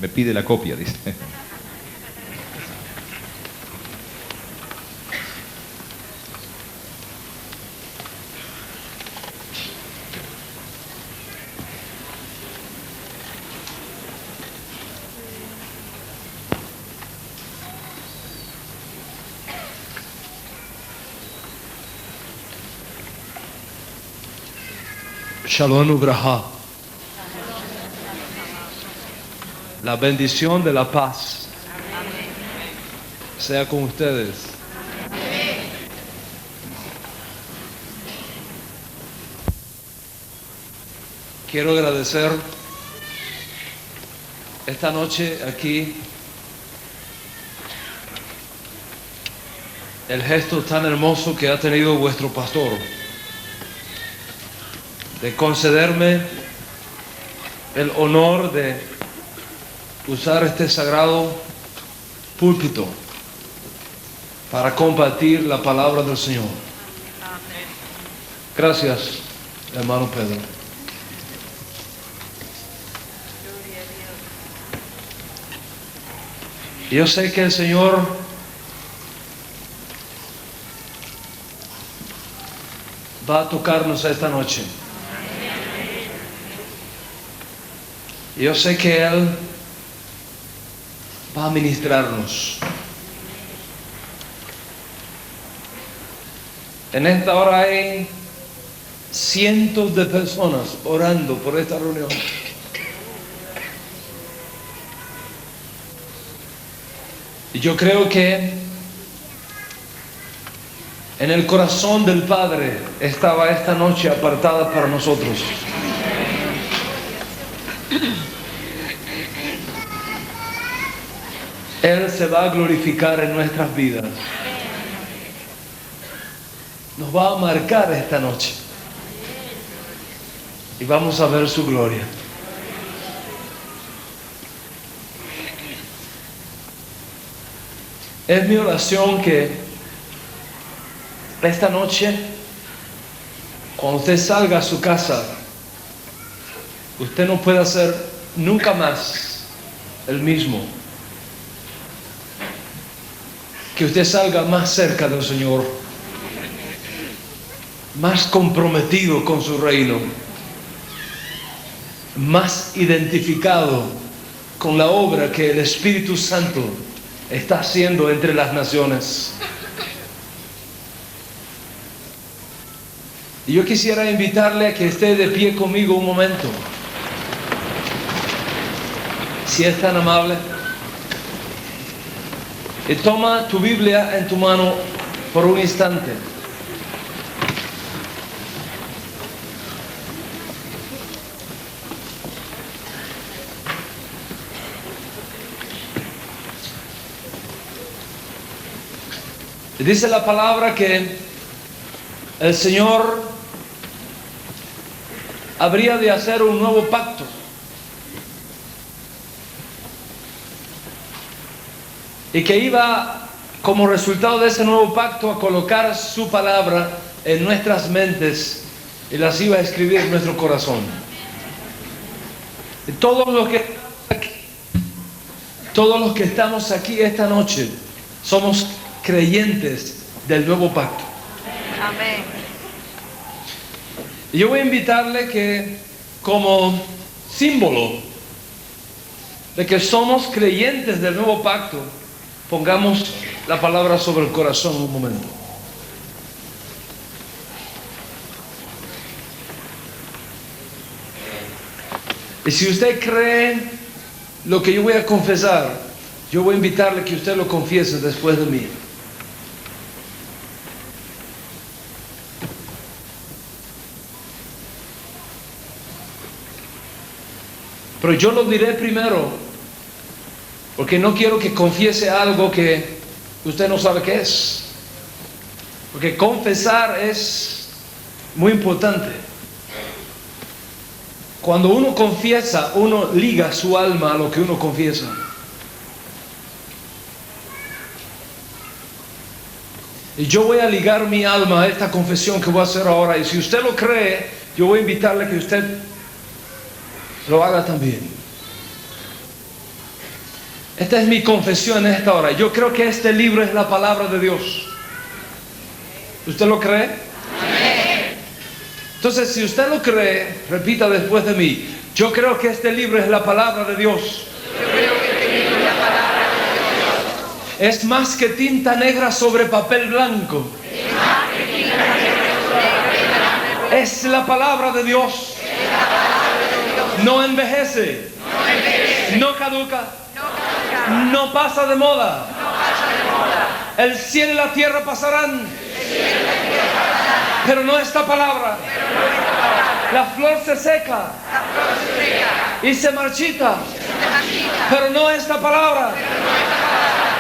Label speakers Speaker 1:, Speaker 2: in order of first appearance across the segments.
Speaker 1: Me pide la copia, dice.
Speaker 2: Shalom Ubraha. La bendición de la paz sea con ustedes. Quiero agradecer esta noche aquí el gesto tan hermoso que ha tenido vuestro pastor de concederme el honor de usar este sagrado púlpito para compartir la palabra del Señor. Gracias, hermano Pedro. Yo sé que el Señor va a tocarnos esta noche. Yo sé que Él va a ministrarnos. En esta hora hay cientos de personas orando por esta reunión. Y yo creo que en el corazón del Padre estaba esta noche apartada para nosotros. Él se va a glorificar en nuestras vidas. Nos va a marcar esta noche. Y vamos a ver su gloria. Es mi oración que esta noche, cuando usted salga a su casa, usted no pueda ser nunca más el mismo. Que usted salga más cerca del Señor, más comprometido con su reino, más identificado con la obra que el Espíritu Santo está haciendo entre las naciones. Y yo quisiera invitarle a que esté de pie conmigo un momento, si es tan amable. Y toma tu Biblia en tu mano por un instante. Dice la palabra que el Señor habría de hacer un nuevo pacto. Y que iba, como resultado de ese nuevo pacto, a colocar su palabra en nuestras mentes y las iba a escribir en nuestro corazón. Y todos los que estamos aquí esta noche somos creyentes del nuevo pacto.
Speaker 3: Amén.
Speaker 2: Y yo voy a invitarle que, como símbolo de que somos creyentes del nuevo pacto, pongamos la palabra sobre el corazón un momento. Y si usted cree lo que yo voy a confesar, yo voy a invitarle que usted lo confiese después de mí. Pero yo lo diré primero, porque no quiero que confiese algo que usted no sabe qué es. Porque confesar es muy importante. Cuando uno confiesa, uno liga su alma a lo que uno confiesa. Y yo voy a ligar mi alma a esta confesión que voy a hacer ahora. Y si usted lo cree, yo voy a invitarle a que usted lo haga también. Esta es mi confesión en esta hora. Yo creo que este libro es la palabra de Dios. ¿Usted lo cree?
Speaker 1: Amén.
Speaker 2: Entonces, si usted lo cree, repita después de mí. Yo creo que este libro es la palabra de Dios.
Speaker 1: Yo creo que este libro es la palabra de Dios.
Speaker 2: Es más que tinta negra sobre papel blanco.
Speaker 1: Es más que tinta negra sobre papel blanco.
Speaker 2: Es la palabra de Dios.
Speaker 1: Es la palabra de Dios.
Speaker 2: No envejece.
Speaker 1: No envejece.
Speaker 2: No caduca.
Speaker 1: No caduca.
Speaker 2: No pasa de moda.
Speaker 1: No pasa de moda.
Speaker 2: El cielo y la tierra pasarán.
Speaker 1: El cielo y la tierra pasarán.
Speaker 2: Pero no esta palabra.
Speaker 1: Pero no esta palabra.
Speaker 2: La flor se seca
Speaker 1: La flor se seca.
Speaker 2: y se marchita.
Speaker 1: Se marchita.
Speaker 2: Pero no esta palabra.
Speaker 1: Pero no esta palabra.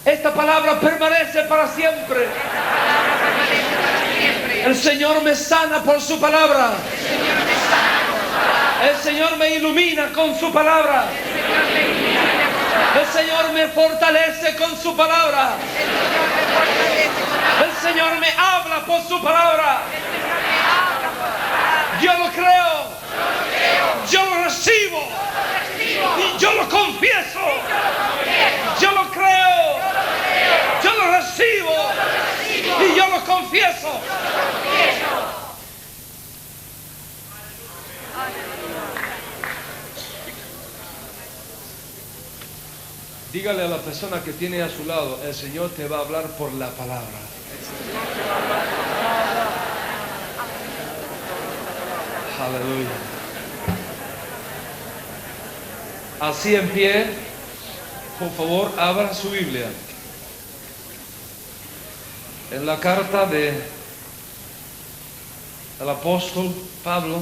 Speaker 2: Esta palabra permanece para siempre.
Speaker 1: Esta palabra permanece para siempre.
Speaker 2: El Señor me sana por su palabra.
Speaker 1: El Señor me sana con su palabra.
Speaker 2: El Señor me ilumina con su palabra.
Speaker 1: El Señor me ilumina con su palabra.
Speaker 2: El Señor me fortalece con su palabra.
Speaker 1: El Señor me fortalece con su palabra.
Speaker 2: El Señor me habla por su palabra.
Speaker 1: El Señor me habla por su palabra.
Speaker 2: Yo lo creo.
Speaker 1: Yo lo creo.
Speaker 2: Yo lo recibo.
Speaker 1: Yo lo recibo.
Speaker 2: Y yo lo confieso.
Speaker 1: Yo lo confieso.
Speaker 2: Yo lo creo.
Speaker 1: Yo lo creo.
Speaker 2: Yo lo recibo.
Speaker 1: Yo lo recibo.
Speaker 2: Y yo lo confieso.
Speaker 1: Yo lo confieso.
Speaker 2: Dígale a la persona que tiene a su lado, el Señor te va a hablar por la palabra. Aleluya. Así en pie, por favor, abra su Biblia. En la carta del apóstol Pablo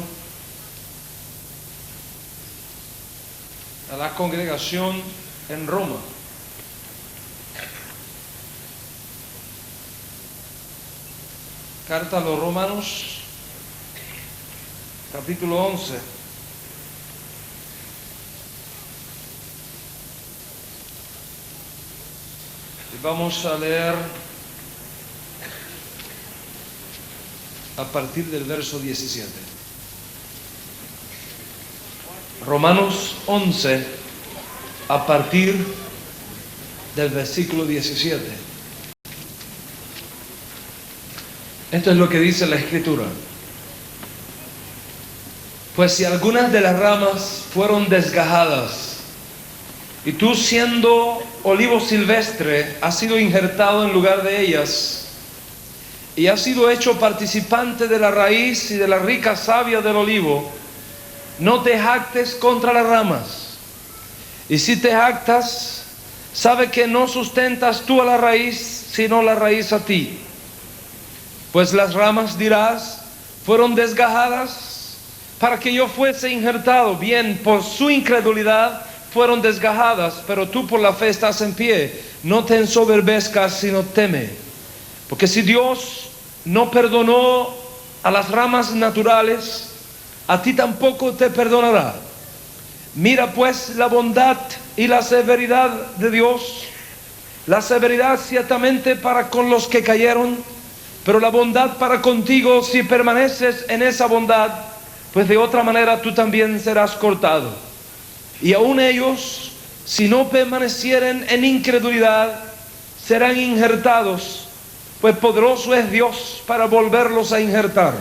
Speaker 2: a la congregación en Roma. Carta a los Romanos, capítulo 11. Y vamos a leer a partir del verso 17. Romanos 11, a partir del versículo 17. Esto es lo que dice la Escritura. Pues si algunas de las ramas fueron desgajadas, y tú siendo olivo silvestre has sido injertado en lugar de ellas, y has sido hecho participante de la raíz y de la rica savia del olivo, no te jactes contra las ramas. Y si te jactas, sabe que no sustentas tú a la raíz, sino la raíz a ti. Pues las ramas, dirás, fueron desgajadas para que yo fuese injertado. Bien, por su incredulidad fueron desgajadas, pero tú por la fe estás en pie. No te ensoberbezcas, sino teme. Porque si Dios no perdonó a las ramas naturales, a ti tampoco te perdonará. Mira pues la bondad y la severidad de Dios. La severidad ciertamente para con los que cayeron, pero la bondad para contigo si permaneces en esa bondad, pues de otra manera tú también serás cortado. Y aun ellos, si no permanecieren en incredulidad, serán injertados, pues poderoso es Dios para volverlos a injertar.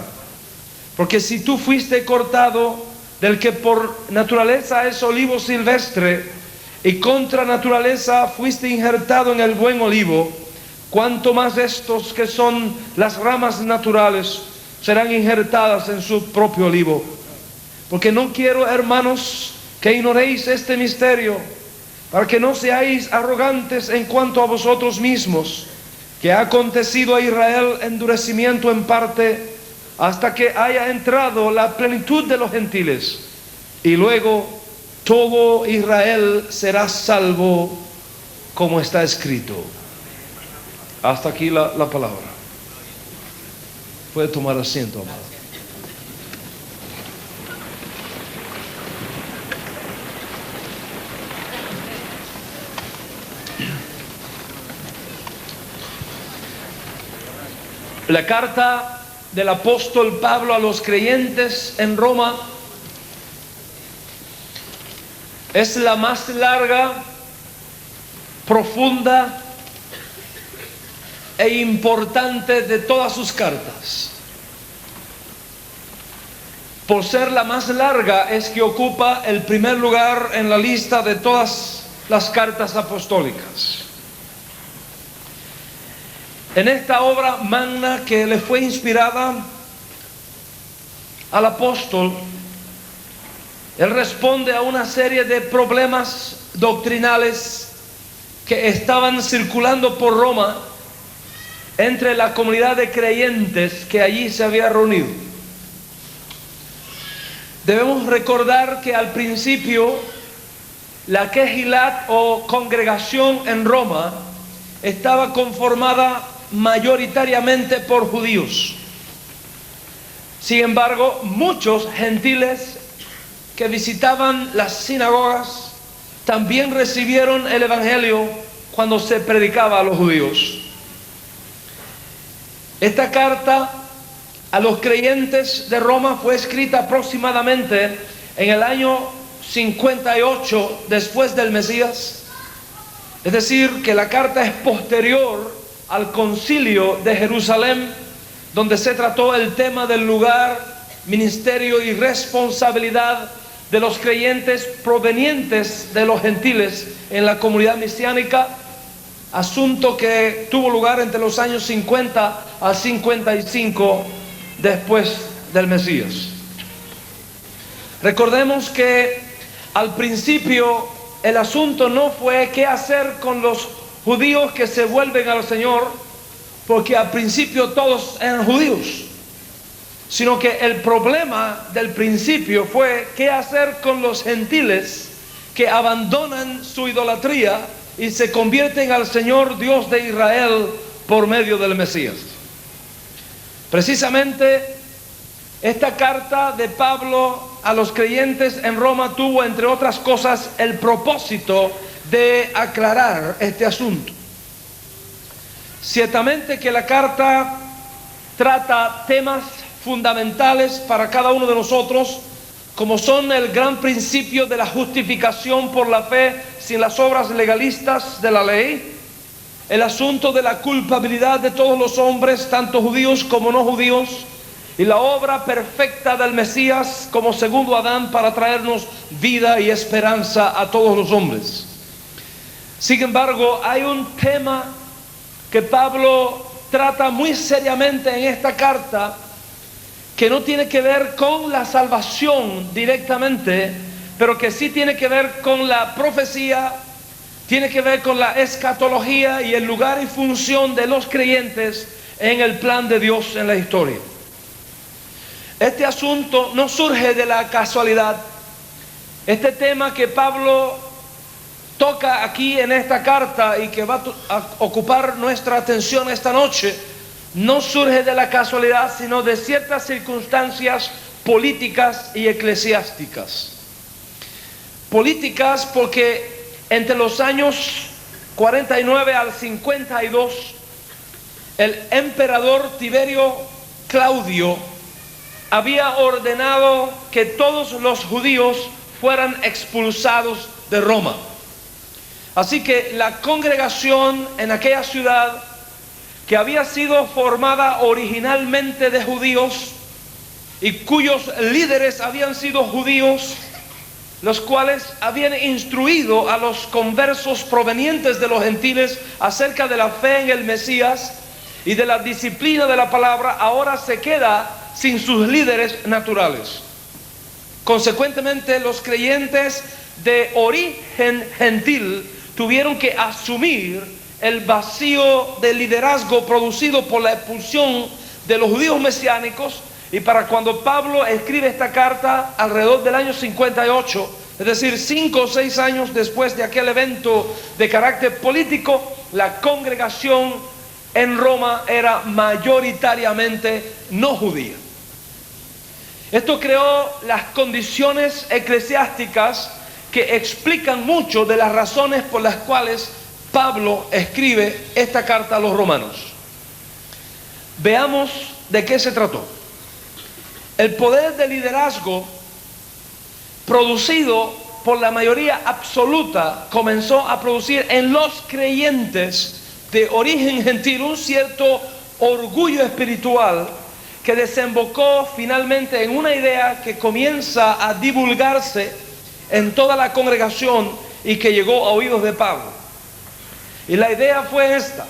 Speaker 2: Porque si tú fuiste cortado del que por naturaleza es olivo silvestre, y contra naturaleza fuiste injertado en el buen olivo, cuanto más estos que son las ramas naturales serán injertadas en su propio olivo. Porque no quiero, hermanos, que ignoréis este misterio, para que no seáis arrogantes en cuanto a vosotros mismos, que ha acontecido a Israel endurecimiento en parte, hasta que haya entrado la plenitud de los gentiles, y luego todo Israel será salvo, como está escrito. Hasta aquí la palabra. Puede tomar asiento, amado. La carta del apóstol Pablo a los creyentes en Roma es la más larga profunda e importante de todas sus cartas. Por ser la más larga, es que ocupa el primer lugar en la lista de todas las cartas apostólicas. En esta obra magna que le fue inspirada al apóstol, él responde a una serie de problemas doctrinales que estaban circulando por Roma entre la comunidad de creyentes que allí se había reunido. Debemos recordar que al principio la Kehilat o congregación en Roma estaba conformada mayoritariamente por judíos. Sin embargo, muchos gentiles que visitaban las sinagogas también recibieron el evangelio cuando se predicaba a los judíos. Esta carta a los creyentes de Roma fue escrita aproximadamente en el año 58 después del Mesías. Es decir, que la carta es posterior al concilio de Jerusalén, donde se trató el tema del lugar, ministerio y responsabilidad de los creyentes provenientes de los gentiles en la comunidad mesiánica, asunto que tuvo lugar entre los años 50 a 55 después del Mesías. Recordemos que al principio el asunto no fue qué hacer con los judíos que se vuelven al Señor, porque al principio todos eran judíos, sino que el problema del principio fue qué hacer con los gentiles que abandonan su idolatría y se convierten al Señor Dios de Israel por medio del Mesías. Precisamente esta carta de Pablo a los creyentes en Roma tuvo, entre otras cosas, el propósito de aclarar este asunto. Ciertamente que la carta trata temas fundamentales para cada uno de nosotros, como son el gran principio de la justificación por la fe sin las obras legalistas de la ley, el asunto de la culpabilidad de todos los hombres, tanto judíos como no judíos, y la obra perfecta del Mesías como segundo Adán para traernos vida y esperanza a todos los hombres. Sin embargo, hay un tema que Pablo trata muy seriamente en esta carta, que no tiene que ver con la salvación directamente, pero que sí tiene que ver con la profecía, tiene que ver con la escatología y el lugar y función de los creyentes en el plan de Dios en la historia. Este asunto no surge de la casualidad. Este tema que Pablo toca aquí en esta carta y que va a ocupar nuestra atención esta noche, no surge de la casualidad, sino de ciertas circunstancias políticas y eclesiásticas. Políticas porque entre los años 49 al 52, el emperador Tiberio Claudio había ordenado que todos los judíos fueran expulsados de Roma. Así que la congregación en aquella ciudad, que había sido formada originalmente de judíos y cuyos líderes habían sido judíos, los cuales habían instruido a los conversos provenientes de los gentiles acerca de la fe en el Mesías y de la disciplina de la palabra, ahora se queda sin sus líderes naturales. Consecuentemente, los creyentes de origen gentil tuvieron que asumir el vacío de liderazgo producido por la expulsión de los judíos mesiánicos, y para cuando Pablo escribe esta carta alrededor del año 58, es decir, 5 o 6 años después de aquel evento de carácter político, la congregación en Roma era mayoritariamente no judía. Esto creó las condiciones eclesiásticas que explican mucho de las razones por las cuales Pablo escribe esta carta a los romanos. Veamos de qué se trató. El poder de liderazgo producido por la mayoría absoluta, comenzó a producir en los creyentes de origen gentil un cierto orgullo espiritual que desembocó finalmente en una idea que comienza a divulgarse en toda la congregación y que llegó a oídos de Pablo. Y la idea fue esta: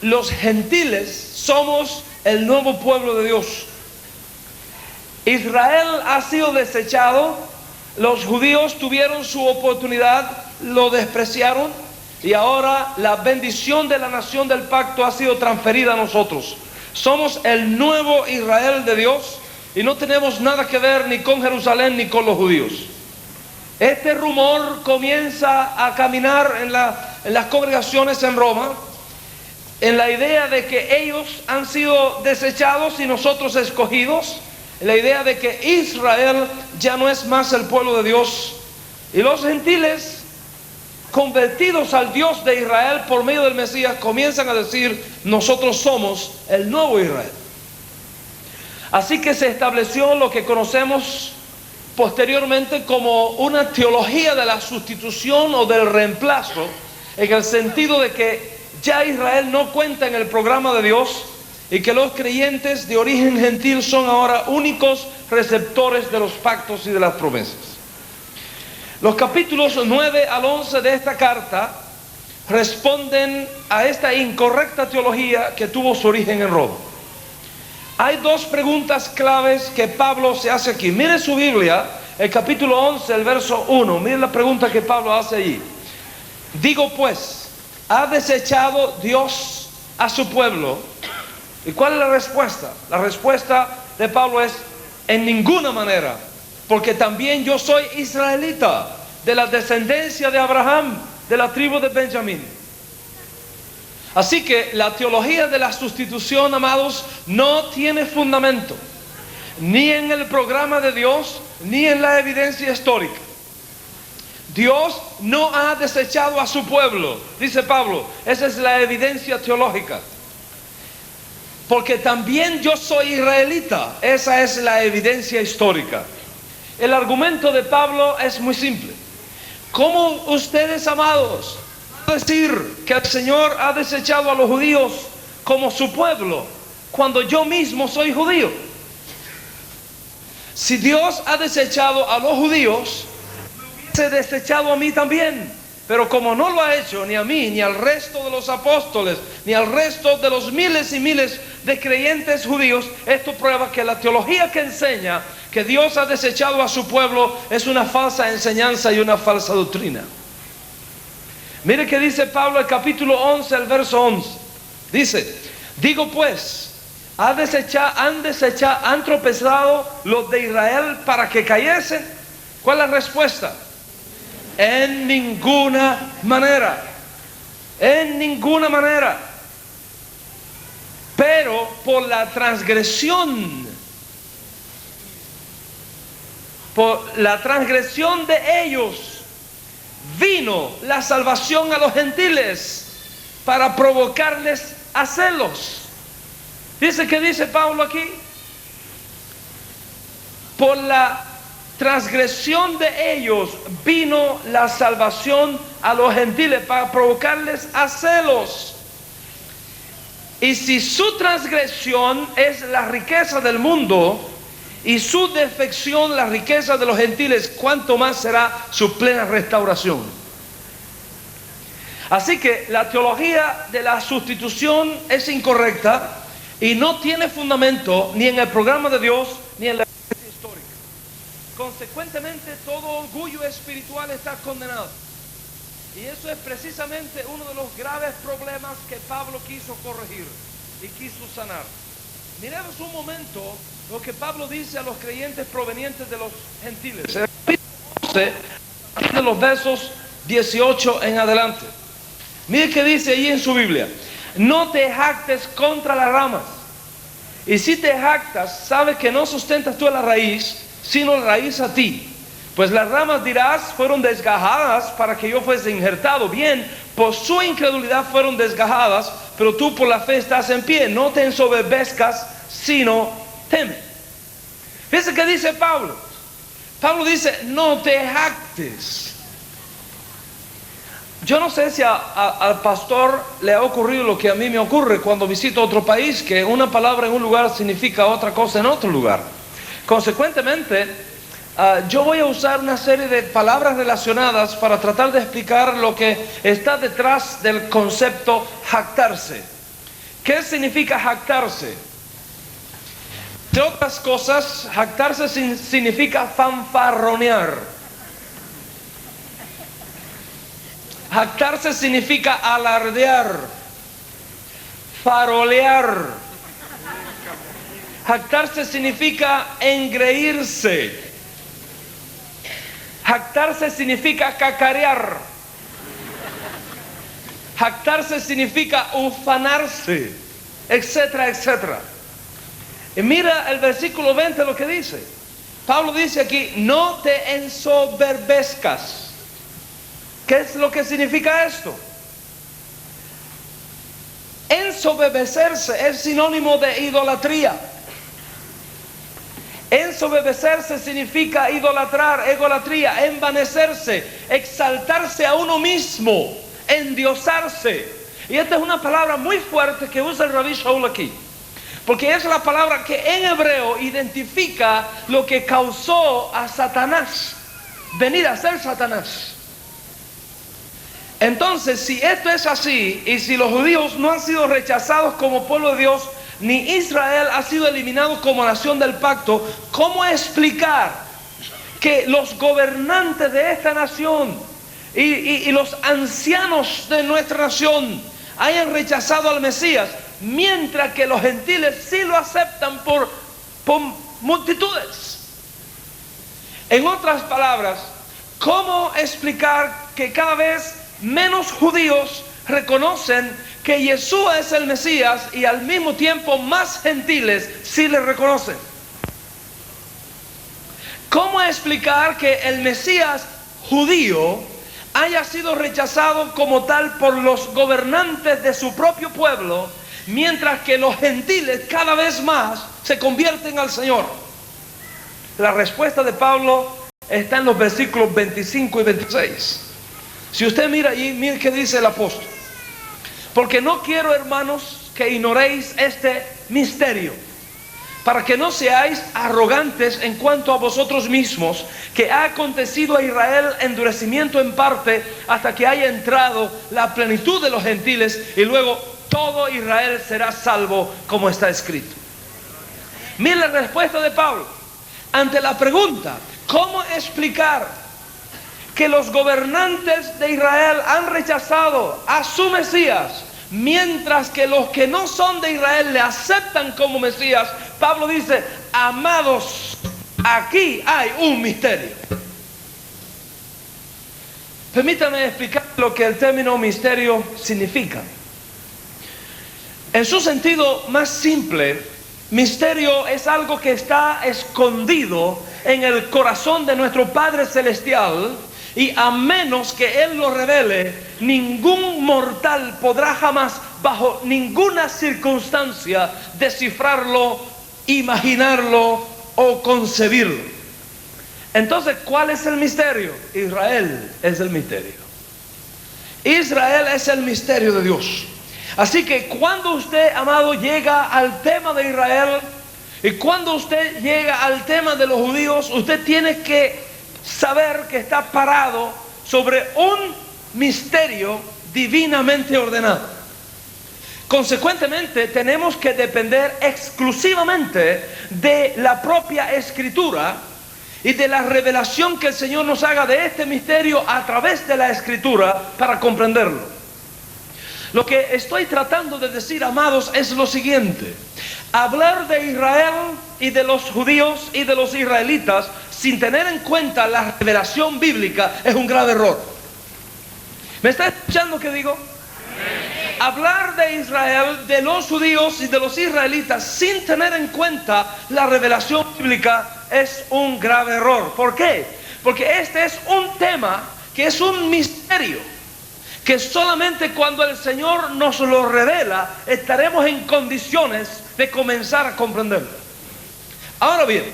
Speaker 2: los gentiles somos el nuevo pueblo de Dios. Israel ha sido desechado, los judíos tuvieron su oportunidad, lo despreciaron, y ahora la bendición de la nación del pacto ha sido transferida a nosotros. Somos el nuevo Israel de Dios y no tenemos nada que ver ni con Jerusalén ni con los judíos. Este rumor comienza a caminar en las congregaciones en Roma, en la idea de que ellos han sido desechados y nosotros escogidos, en la idea de que Israel ya no es más el pueblo de Dios, y los gentiles convertidos al Dios de Israel por medio del Mesías comienzan a decir: nosotros somos el nuevo Israel. Así que se estableció lo que conocemos posteriormente como una teología de la sustitución o del reemplazo, en el sentido de que ya Israel no cuenta en el programa de Dios y que los creyentes de origen gentil son ahora únicos receptores de los pactos y de las promesas. Los capítulos 9 al 11 de esta carta responden a esta incorrecta teología que tuvo su origen en Roma. Hay dos preguntas claves que Pablo se hace aquí. Mire su Biblia, el capítulo 11, el verso 1. Mire la pregunta que Pablo hace allí. Digo pues, ¿ha desechado Dios a su pueblo? ¿Y cuál es la respuesta? La respuesta de Pablo es: en ninguna manera, porque también yo soy israelita, de la descendencia de Abraham, de la tribu de Benjamín. Así que la teología de la sustitución, amados, no tiene fundamento, ni en el programa de Dios, ni en la evidencia histórica. Dios no ha desechado a su pueblo, dice Pablo. Esa es la evidencia teológica. Porque también yo soy israelita, esa es la evidencia histórica. El argumento de Pablo es muy simple. ¿Cómo ustedes, amados, van a decir que el Señor ha desechado a los judíos como su pueblo, cuando yo mismo soy judío? Si Dios ha desechado a los judíos, me hubiese desechado a mí también. Pero como no lo ha hecho ni a mí, ni al resto de los apóstoles, ni al resto de los miles y miles de creyentes judíos, esto prueba que la teología que enseña que Dios ha desechado a su pueblo es una falsa enseñanza y una falsa doctrina. Mire que dice Pablo el capítulo 11, el verso 11. Dice: digo pues, ¿han tropezado los de Israel para que cayesen? ¿Cuál es la respuesta? En ninguna manera. En ninguna manera. Pero por la transgresión de ellos vino la salvación a los gentiles para provocarles a celos. ¿Qué dice Pablo aquí? Por la transgresión de ellos vino la salvación a los gentiles para provocarles a celos. Y si su transgresión es la riqueza del mundo y su defección la riqueza de los gentiles, ¿cuánto más será su plena restauración? Así que la teología de la sustitución es incorrecta y no tiene fundamento ni en el programa de Dios ni en la evidencia histórica. Consecuentemente, todo orgullo espiritual está condenado. Y eso es precisamente uno de los graves problemas que Pablo quiso corregir y quiso sanar. Miremos un momento lo que Pablo dice a los creyentes provenientes de los gentiles. En el capítulo 11, de los versos 18 en adelante. Mire que dice allí en su Biblia: no te jactes contra las ramas. Y si te jactas, sabes que no sustentas tú a la raíz, sino la raíz a ti. Pues las ramas, dirás, fueron desgajadas para que yo fuese injertado. Bien, por su incredulidad fueron desgajadas, pero tú por la fe estás en pie. No te ensoberbezcas, sino teme. Fíjense que dice Pablo. Pablo dice: no te jactes. jactes. Yo no sé si al pastor le ha ocurrido lo que a mí me ocurre cuando visito otro país, que una palabra en un lugar significa otra cosa en otro lugar. Consecuentemente, yo voy a usar una serie de palabras relacionadas para tratar de explicar lo que está detrás del concepto jactarse. ¿Qué significa jactarse? Entre otras cosas, jactarse significa fanfarronear. Jactarse significa alardear, farolear. Jactarse significa engreírse. Jactarse significa cacarear. Jactarse significa ufanarse, etcétera, etcétera. Y mira el versículo 20 lo que dice. Pablo dice aquí, no te ensoberbezcas. ¿Qué es lo que significa esto? Ensoberbecerse es sinónimo de idolatría. Ensoberbecerse significa idolatrar, egolatría, envanecerse, exaltarse a uno mismo, endiosarse. Y esta es una palabra muy fuerte que usa el Rabí Shaul aquí, porque es la palabra que en hebreo identifica lo que causó a Satanás venir a ser Satanás. Entonces, si esto es así, y si los judíos no han sido rechazados como pueblo de Dios, ni Israel ha sido eliminado como nación del pacto, ¿cómo explicar que los gobernantes de esta nación y los ancianos de nuestra nación hayan rechazado al Mesías, mientras que los gentiles sí lo aceptan por multitudes? En otras palabras, ¿cómo explicar que cada vez menos judíos reconocen que Yeshua es el Mesías y al mismo tiempo más gentiles sí le reconocen? ¿Cómo explicar que el Mesías judío haya sido rechazado como tal por los gobernantes de su propio pueblo, mientras que los gentiles cada vez más se convierten al Señor? La respuesta de Pablo está en los versículos 25 y 26. Si usted mira allí, mire qué dice el apóstol. Porque no quiero, hermanos, que ignoréis este misterio, para que no seáis arrogantes en cuanto a vosotros mismos, que ha acontecido a Israel endurecimiento en parte, hasta que haya entrado la plenitud de los gentiles, y luego todo Israel será salvo, como está escrito. Mire la respuesta de Pablo ante la pregunta, ¿cómo explicar que los gobernantes de Israel han rechazado a su Mesías, mientras que los que no son de Israel le aceptan como Mesías? Pablo dice, amados, aquí hay un misterio. Permítanme explicar lo que el término misterio significa. En su sentido más simple, misterio es algo que está escondido en el corazón de nuestro Padre Celestial, y a menos que Él lo revele, ningún mortal podrá jamás, bajo ninguna circunstancia, descifrarlo, imaginarlo o concebirlo. Entonces, ¿cuál es el misterio? Israel es el misterio. Israel es el misterio de Dios. Así que cuando usted, amado, llega al tema de Israel, y cuando usted llega al tema de los judíos, usted tiene que saber que está parado sobre un misterio divinamente ordenado. Consecuentemente, tenemos que depender exclusivamente de la propia Escritura y de la revelación que el Señor nos haga de este misterio a través de la Escritura para comprenderlo. Lo que estoy tratando de decir, amados, es lo siguiente: hablar de Israel y de los judíos y de los israelitas sin tener en cuenta la revelación bíblica es un grave error. ¿Me está escuchando qué digo? Hablar de Israel, de los judíos y de los israelitas sin tener en cuenta la revelación bíblica es un grave error. ¿Por qué? Porque este es un tema que es un misterio, que solamente cuando el Señor nos lo revela estaremos en condiciones de comenzar a comprenderlo. Ahora bien,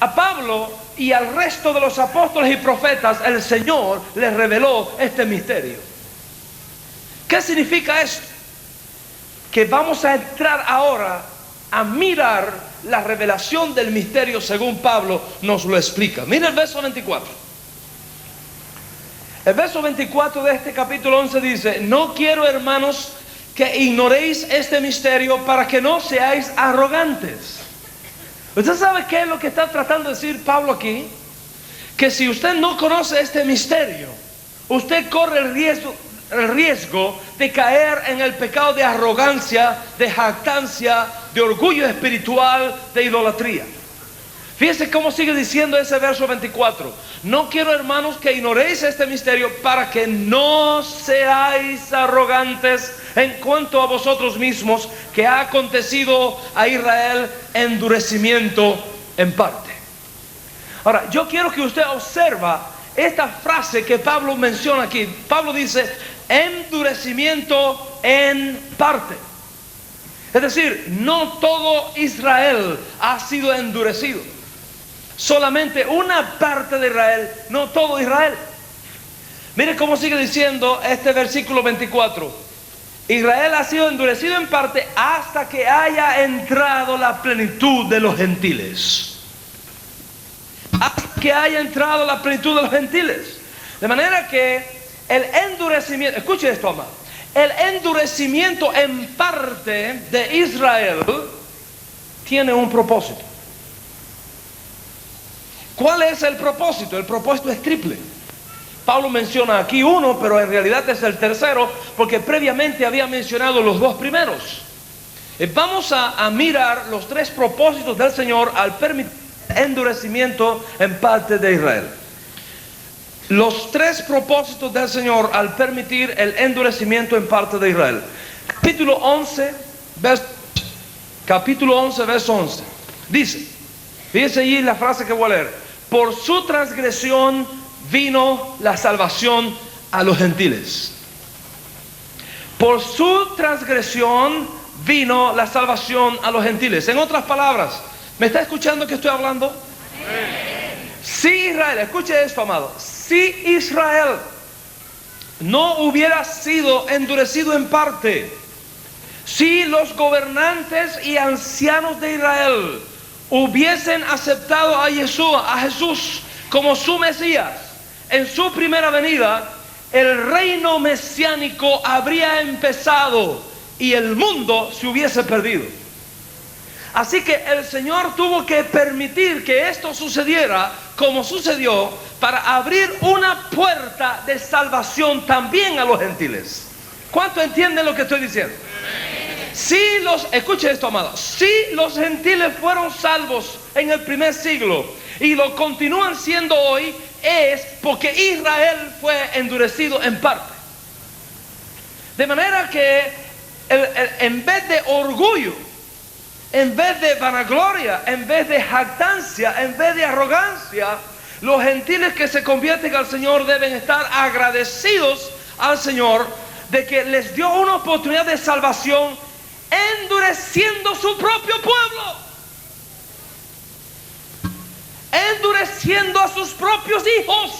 Speaker 2: a Pablo y al resto de los apóstoles y profetas el Señor les reveló este misterio. ¿Qué significa esto? Que vamos a entrar ahora a mirar la revelación del misterio según Pablo nos lo explica. Mira el verso 24. El verso 24 de este capítulo 11 dice: no quiero, hermanos, que ignoréis este misterio para que no seáis arrogantes. ¿Usted sabe qué es lo que está tratando de decir Pablo aquí? Que si usted no conoce este misterio, usted corre el riesgo de caer en el pecado de arrogancia, de jactancia, de orgullo espiritual, de idolatría. Fíjense cómo sigue diciendo ese verso 24. No quiero, hermanos, que ignoréis este misterio para que no seáis arrogantes en cuanto a vosotros mismos, que ha acontecido a Israel endurecimiento en parte. Ahora, yo quiero que usted observe esta frase que Pablo menciona aquí. Pablo dice: endurecimiento en parte. Es decir, no todo Israel ha sido endurecido. Solamente una parte de Israel, no todo Israel. Mire cómo sigue diciendo este versículo 24. Israel ha sido endurecido en parte hasta que haya entrado la plenitud de los gentiles. Hasta que haya entrado la plenitud de los gentiles. De manera que el endurecimiento, escuche esto, amado, el endurecimiento en parte de Israel tiene un propósito. ¿Cuál es el propósito? El propósito es triple. Pablo menciona aquí uno, pero en realidad es el tercero, porque previamente había mencionado los dos primeros. Vamos a mirar los tres propósitos del Señor al permitir endurecimiento en parte de Israel. Los tres propósitos del Señor al permitir el endurecimiento en parte de Israel. Capítulo 11, verso 11. Dice, fíjense allí la frase que voy a leer: por su transgresión vino la salvación a los gentiles. Por su transgresión vino la salvación a los gentiles. En otras palabras, ¿me está escuchando que estoy hablando? Si Israel, escuche esto, amado, si Israel no hubiera sido endurecido en parte, si los gobernantes y ancianos de Israel hubiesen aceptado a Jesús como su Mesías en su primera venida, el reino mesiánico habría empezado y el mundo se hubiese perdido. Así que el Señor tuvo que permitir que esto sucediera como sucedió, para abrir una puerta de salvación también a los gentiles. ¿Cuánto entienden lo que estoy diciendo? Escuche esto, amados, si los gentiles fueron salvos en el primer siglo y lo continúan siendo hoy, es porque Israel fue endurecido en parte. De manera que en vez de orgullo, en vez de vanagloria, en vez de jactancia, en vez de arrogancia, los gentiles que se convierten al Señor deben estar agradecidos al Señor de que les dio una oportunidad de salvación, endureciendo su propio pueblo, endureciendo a sus propios hijos.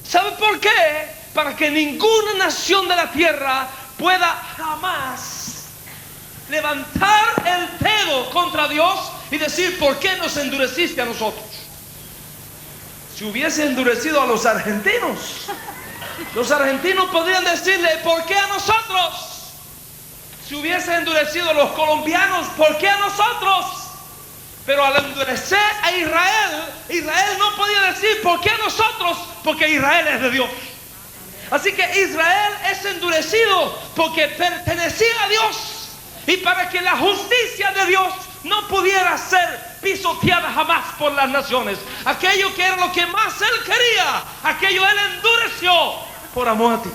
Speaker 2: ¿Sabe por qué? Para que ninguna nación de la tierra pueda jamás levantar el dedo contra Dios y decir: ¿por qué nos endureciste a nosotros? Si hubiese endurecido a los argentinos podrían decirle: ¿por qué a nosotros? Si hubiese endurecido a los colombianos, ¿por qué a nosotros? Pero al endurecer a Israel, Israel no podía decir: ¿por qué a nosotros? Porque Israel es de Dios. Así que Israel es endurecido porque pertenecía a Dios, y para que la justicia de Dios no pudiera ser pisoteada jamás por las naciones. Aquello que era lo que más Él quería, aquello Él endureció por amor a ti.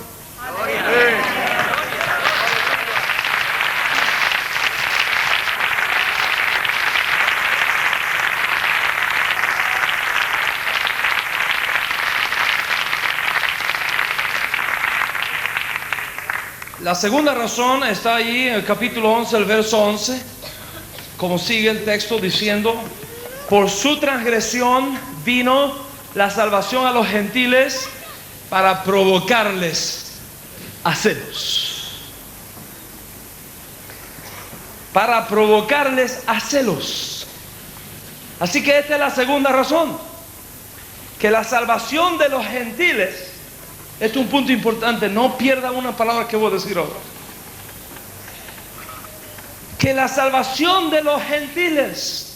Speaker 2: La segunda razón está allí en el capítulo 11, el verso 11, como sigue el texto diciendo: por su transgresión vino la salvación a los gentiles para provocarles a celos. Para provocarles a celos. Así que esta es la segunda razón. Que la salvación de los gentiles, este es un punto importante, no pierdan una palabra que voy a decir ahora. Que la salvación de los gentiles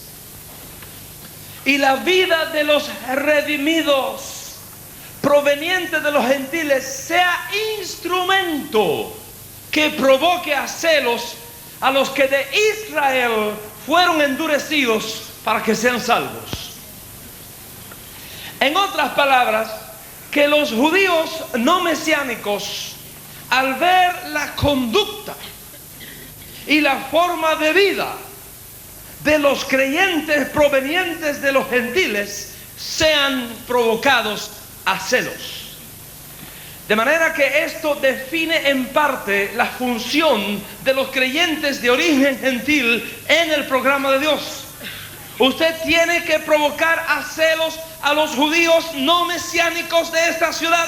Speaker 2: y la vida de los redimidos provenientes de los gentiles sea instrumento que provoque a celos a los que de Israel fueron endurecidos para que sean salvos. En otras palabras, que los judíos no mesiánicos, al ver la conducta y la forma de vida de los creyentes provenientes de los gentiles, sean provocados a celos. De manera que esto define en parte la función de los creyentes de origen gentil en el programa de Dios. Usted tiene que provocar a celos a los judíos no mesiánicos de esta ciudad.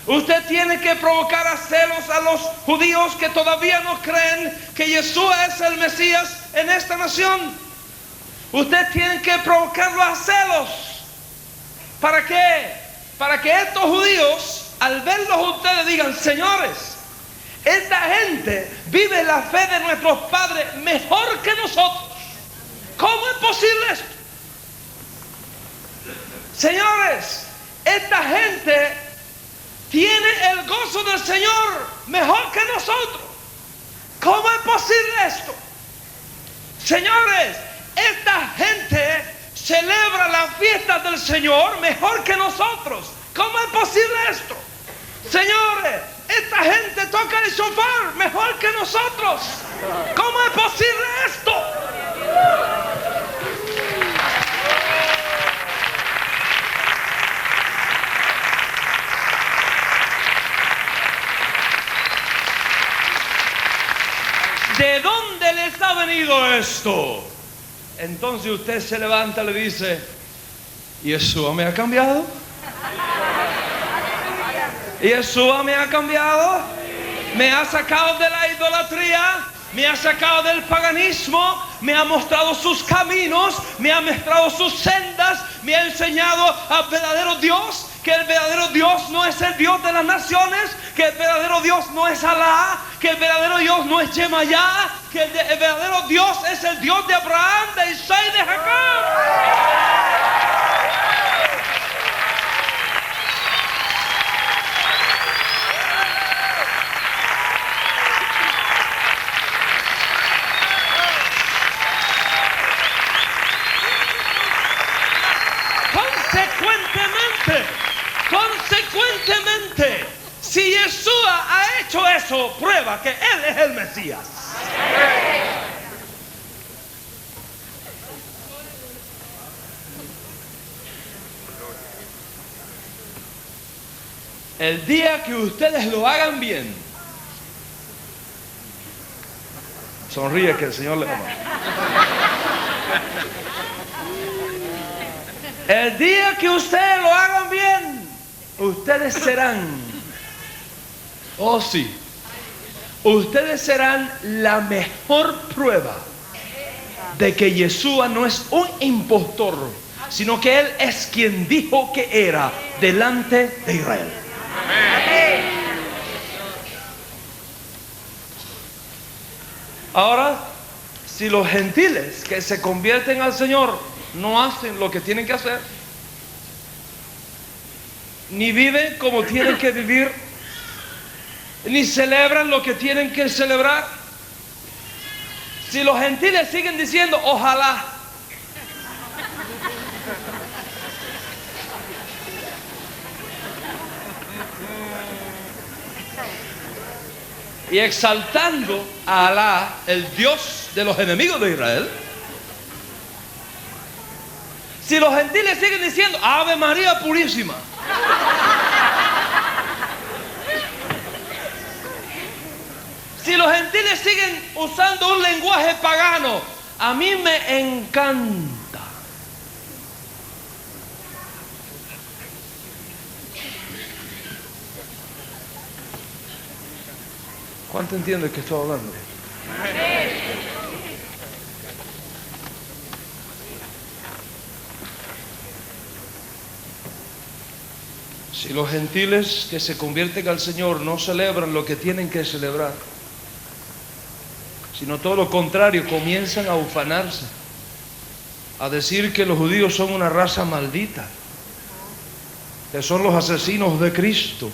Speaker 2: Usted tiene que provocar a celos a los judíos que todavía no creen que Yeshua es el Mesías en esta nación. Usted tiene que provocarlo a celos. ¿Para qué? Para que estos judíos, al verlos ustedes, digan: señores, esta gente vive la fe de nuestros padres mejor que nosotros. ¿Cómo es posible esto? Señores, esta gente tiene el gozo del Señor mejor que nosotros. ¿Cómo es posible esto? Señores, esta gente celebra las fiestas del Señor mejor que nosotros. ¿Cómo es posible esto? Señores, esta gente toca el shofar mejor que nosotros. ¿Cómo es posible esto? ¿De dónde les ha venido esto? Entonces usted se levanta y le dice: Yeshua me ha cambiado. Yeshua me ha cambiado. Me ha sacado de la idolatría. Me ha sacado del paganismo. Me ha mostrado sus caminos. Me ha mostrado sus sendas. Me ha enseñado al verdadero Dios. Que el verdadero Dios no es el Dios de las naciones, que el verdadero Dios no es Alá, que el verdadero Dios no es Yemayá, que el verdadero Dios es el Dios de Abraham, de Isaac y de Jacob. Consecuentemente, si Yeshua ha hecho eso, prueba que Él es el Mesías. El día que ustedes lo hagan bien, sonríe que el Señor le ama. El día que ustedes lo hagan bien, ustedes serán, oh sí, ustedes serán la mejor prueba de que Yeshua no es un impostor, sino que Él es quien dijo que era delante de Israel. Amén. Ahora, si los gentiles que se convierten al Señor no hacen lo que tienen que hacer, ni viven como tienen que vivir, ni celebran lo que tienen que celebrar, si los gentiles siguen diciendo ojalá, y exaltando a Alá, el Dios de los enemigos de Israel, si los gentiles siguen diciendo Ave María Purísima, si los gentiles siguen usando un lenguaje pagano, a mí me encanta ¿Cuánto entiende que estoy hablando? Si los gentiles que se convierten al Señor no celebran lo que tienen que celebrar, sino todo lo contrario, comienzan a ufanarse, a decir que los judíos son una raza maldita, que son los asesinos de Cristo,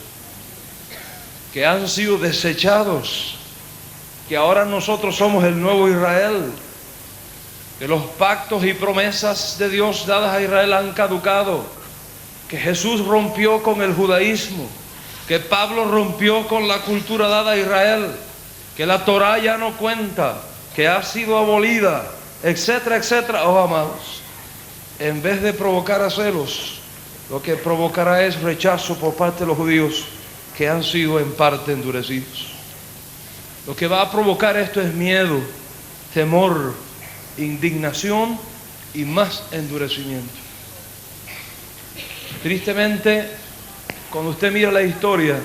Speaker 2: que han sido desechados, que ahora nosotros somos el nuevo Israel, que los pactos y promesas de Dios dadas a Israel han caducado, que Jesús rompió con el judaísmo, que Pablo rompió con la cultura dada a Israel, que la Torá ya no cuenta, que ha sido abolida, etcétera, etcétera. Oh, amados, en vez de provocar a celos, lo que provocará es rechazo por parte de los judíos que han sido en parte endurecidos. Lo que va a provocar esto es miedo, temor, indignación y más endurecimiento. Tristemente, cuando usted mira la historia,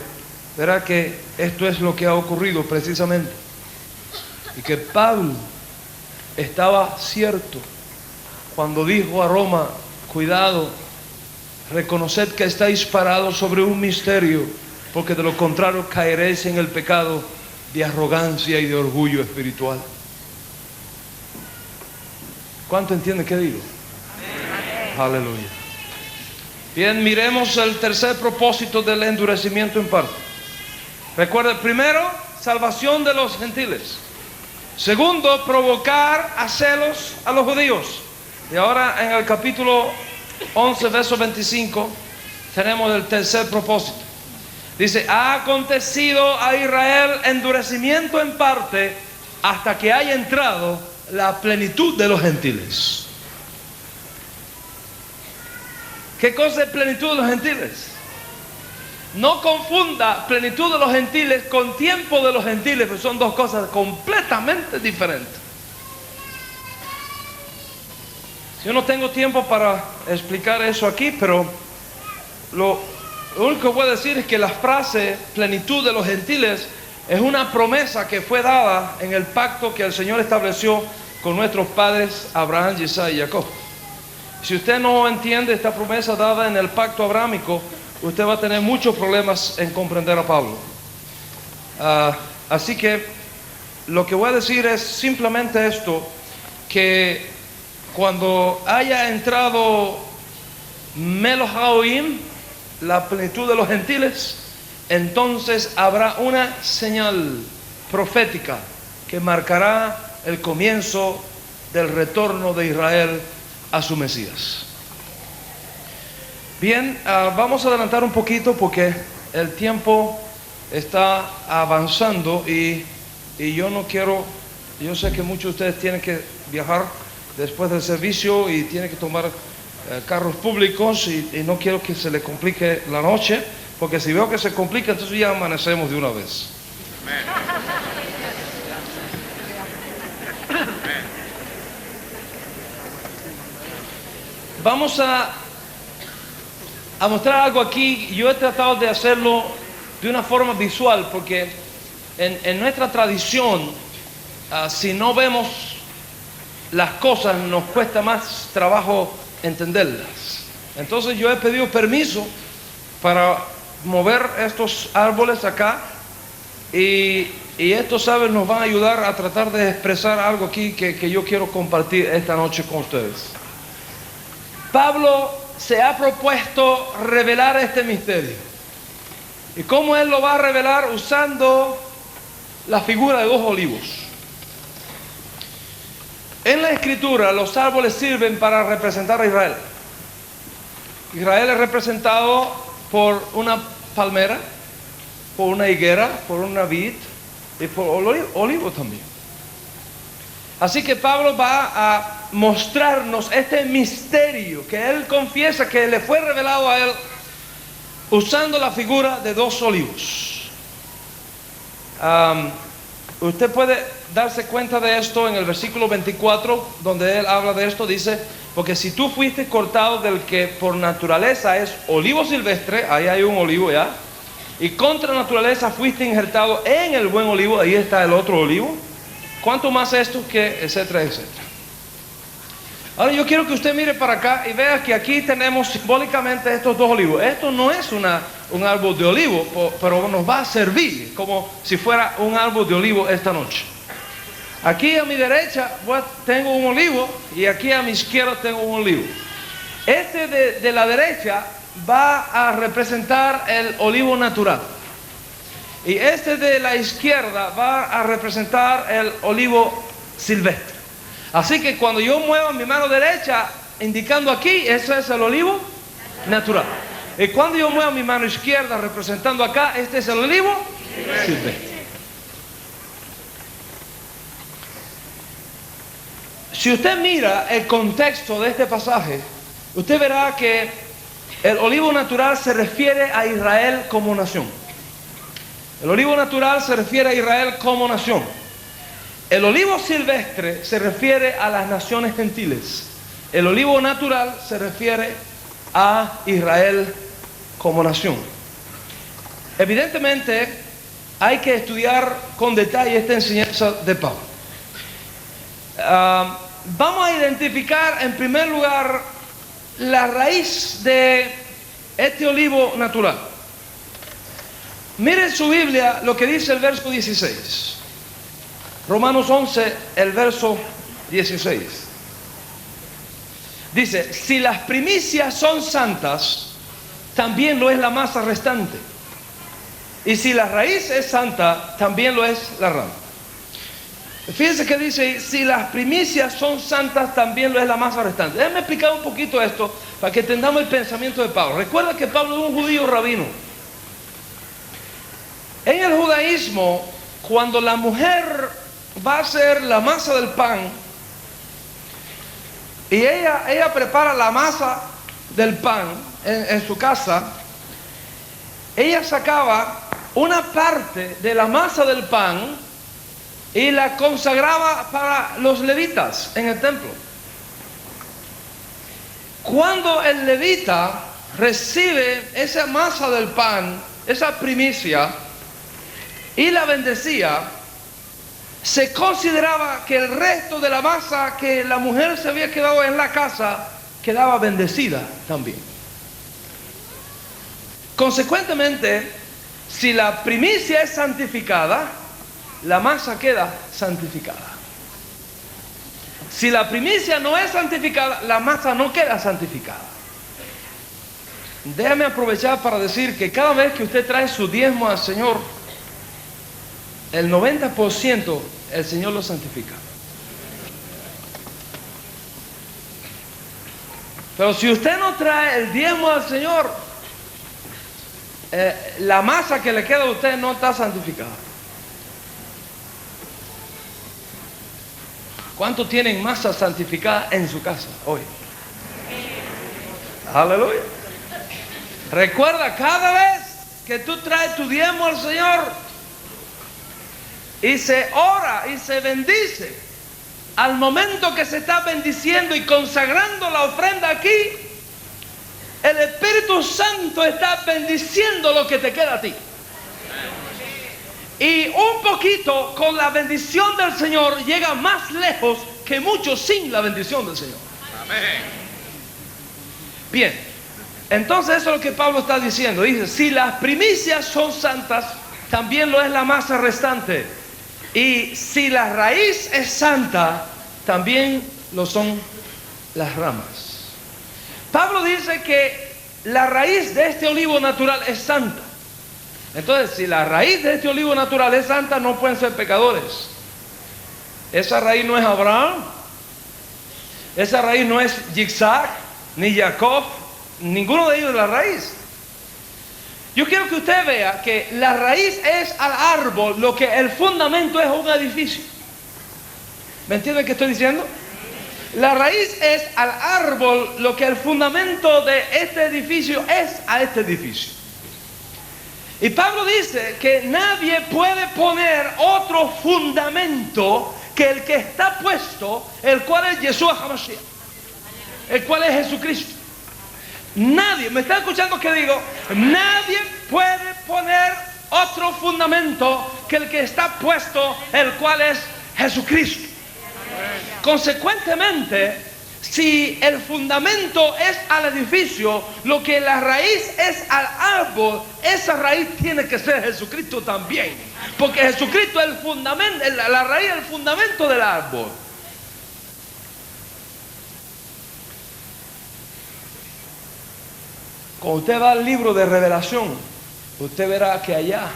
Speaker 2: verá que esto es lo que ha ocurrido precisamente. Y que Pablo estaba cierto cuando dijo a Roma: cuidado, reconoced que estáis parados sobre un misterio, porque de lo contrario caeréis en el pecado de arrogancia y de orgullo espiritual. ¿Cuánto entiende qué digo? Aleluya. Bien, miremos el tercer propósito del endurecimiento en parte. Recuerda, primero, salvación de los gentiles. Segundo, provocar a celos a los judíos. Y ahora en el capítulo 11, verso 25, tenemos el tercer propósito. Dice: ha acontecido a Israel endurecimiento en parte hasta que haya entrado la plenitud de los gentiles. ¿Qué cosa es plenitud de los gentiles? No confunda plenitud de los gentiles con tiempo de los gentiles, porque son dos cosas completamente diferentes. Yo no tengo tiempo para explicar eso aquí, pero lo único que voy a decir es que la frase plenitud de los gentiles es una promesa que fue dada en el pacto que el Señor estableció con nuestros padres Abraham, Isaac y Jacob. Si usted no entiende esta promesa dada en el pacto abrámico, usted va a tener muchos problemas en comprender a Pablo. Así que lo que voy a decir es simplemente esto: que cuando haya entrado Melohaoim, la plenitud de los gentiles, entonces habrá una señal profética que marcará el comienzo del retorno de Israel a su Mesías. Bien, vamos a adelantar un poquito porque el tiempo está avanzando y yo no quiero, yo sé que muchos de ustedes tienen que viajar después del servicio y tienen que tomar carros públicos y no quiero que se le complique la noche, porque si veo que se complica, entonces ya amanecemos de una vez. Vamos a mostrar algo aquí. Yo he tratado de hacerlo de una forma visual, porque en nuestra tradición, si no vemos las cosas, nos cuesta más trabajo entenderlas. Entonces yo he pedido permiso para mover estos árboles acá, y estos árboles nos van a ayudar a tratar de expresar algo aquí que yo quiero compartir esta noche con ustedes. Pablo se ha propuesto revelar este misterio. ¿Y cómo él lo va a revelar? Usando la figura de dos olivos. En la Escritura, los árboles sirven para representar a Israel. Israel es representado por una palmera, por una higuera, por una vid y por olivos también. Así que Pablo va a mostrarnos este misterio que él confiesa que le fue revelado a él, usando la figura de dos olivos. Usted puede darse cuenta de esto en el versículo 24, donde él habla de esto. Dice: porque si tú fuiste cortado del que por naturaleza es olivo silvestre, ahí hay un olivo ya, y contra naturaleza fuiste injertado en el buen olivo, ahí está el otro olivo, cuánto más esto que etcétera, etcétera. Ahora yo quiero que usted mire para acá y vea que aquí tenemos simbólicamente estos dos olivos. Esto no es un árbol de olivo, pero nos va a servir como si fuera un árbol de olivo esta noche. Aquí a mi derecha tengo un olivo y aquí a mi izquierda tengo un olivo. Este de la derecha va a representar el olivo natural. Y este de la izquierda va a representar el olivo silvestre. Así que cuando yo muevo mi mano derecha, indicando aquí, eso es el olivo natural. Y cuando yo muevo mi mano izquierda, representando acá, este es el olivo silvestre. Si usted mira el contexto de este pasaje, usted verá que el olivo natural se refiere a Israel como nación. El olivo natural se refiere a Israel como nación. El olivo silvestre se refiere a las naciones gentiles. El olivo natural se refiere a Israel como nación. Evidentemente, hay que estudiar con detalle esta enseñanza de Pablo. Vamos a identificar en primer lugar la raíz de este olivo natural. Mire en su Biblia lo que dice el verso 16. Romanos 11, el verso 16. Dice, si las primicias son santas, también lo es la masa restante. Y si la raíz es santa, también lo es la rama. Fíjense que dice, si las primicias son santas, también lo es la masa restante. Déjenme explicar un poquito esto para que entendamos el pensamiento de Pablo. Recuerda que Pablo es un judío rabino. En el judaísmo, cuando la mujer va a hacer la masa del pan y ella prepara la masa del pan en su casa, ella sacaba una parte de la masa del pan y la consagraba para los levitas en el templo. Cuando el levita recibe esa masa del pan, esa primicia, y la bendecía, se consideraba que el resto de la masa que la mujer se había quedado en la casa quedaba bendecida también. Consecuentemente, si la primicia es santificada, la masa queda santificada. Si la primicia no es santificada, la masa no queda santificada. Déjame aprovechar para decir que cada vez que usted trae su diezmo al Señor, el 90% el Señor lo santifica. Pero si usted no trae el diezmo al Señor, la masa que le queda a usted no está santificada. ¿Cuántos tienen masa santificada en su casa hoy? Aleluya. Recuerda, cada vez que tú traes tu diezmo al Señor y se ora y se bendice, al momento que se está bendiciendo y consagrando la ofrenda aquí, el Espíritu Santo está bendiciendo lo que te queda a ti. Y un poquito con la bendición del Señor llega más lejos que muchos sin la bendición del Señor. Amén. Bien, entonces eso es lo que Pablo está diciendo. Dice, si las primicias son santas, también lo es la masa restante. Y si la raíz es santa, también lo son las ramas. Pablo dice que la raíz de este olivo natural es santa. Entonces, si la raíz de este olivo natural es santa, no pueden ser pecadores. Esa raíz no es Abraham, esa raíz no es Isaac, ni Jacob, ninguno de ellos es la raíz. Yo quiero que usted vea que la raíz es al árbol lo que el fundamento es a un edificio. ¿Me entiende qué estoy diciendo? La raíz es al árbol lo que el fundamento de este edificio es a este edificio. Y Pablo dice que nadie puede poner otro fundamento que el que está puesto, el cual es Yeshua HaMashiach, el cual es Jesucristo. Nadie, ¿me está escuchando que digo? Nadie puede poner otro fundamento que el que está puesto, el cual es Jesucristo. Consecuentemente, si el fundamento es al edificio, lo que la raíz es al árbol, esa raíz tiene que ser Jesucristo también. Porque Jesucristo es el fundamento, la raíz es el fundamento del árbol. Cuando usted va al libro de Revelación, usted verá que allá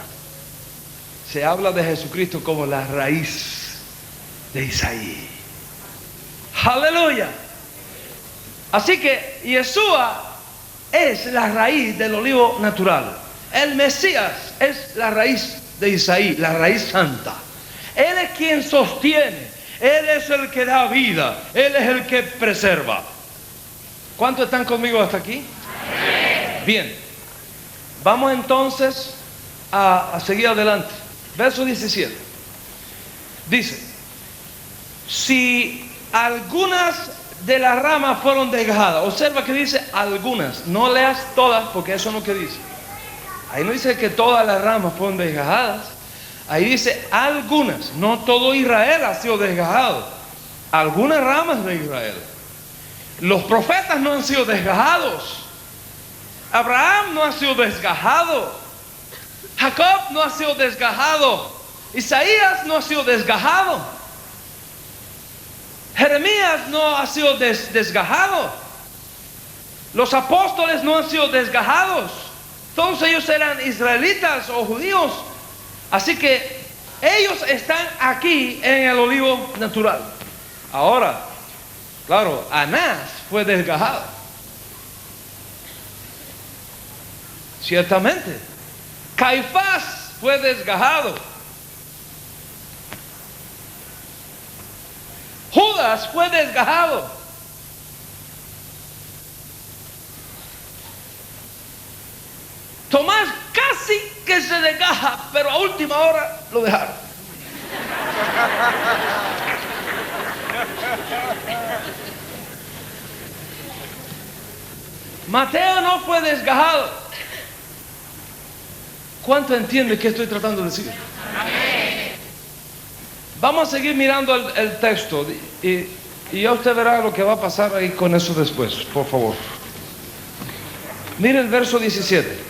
Speaker 2: se habla de Jesucristo como la raíz de Isaí. Aleluya. Así que Yeshua es la raíz del olivo natural. El Mesías es la raíz de Isaí, la raíz santa. Él es quien sostiene, Él es el que da vida, Él es el que preserva. ¿Cuántos están conmigo hasta aquí? Bien, vamos entonces a seguir adelante. Verso 17. Dice, si algunas de las ramas fueron desgajadas, observa que dice algunas, no leas todas porque eso no es lo que dice. Ahí no dice que todas las ramas fueron desgajadas, ahí dice algunas, no todo Israel ha sido desgajado, algunas ramas de Israel. Los profetas no han sido desgajados. Abraham no ha sido desgajado. Jacob no ha sido desgajado. Isaías no ha sido desgajado. Jeremías no ha sido desgajado. Los apóstoles no han sido desgajados. Todos ellos eran israelitas o judíos. Así que ellos están aquí en el olivo natural. Ahora, claro, Anás fue desgajado. Ciertamente. Caifás fue desgajado. Judas fue desgajado. Tomás casi que se desgaja, pero a última hora lo dejaron. Mateo no fue desgajado. ¿Cuánto entiende qué estoy tratando de decir? Vamos a seguir mirando el texto y ya usted verá lo que va a pasar ahí con eso después, por favor. Mire el verso 17.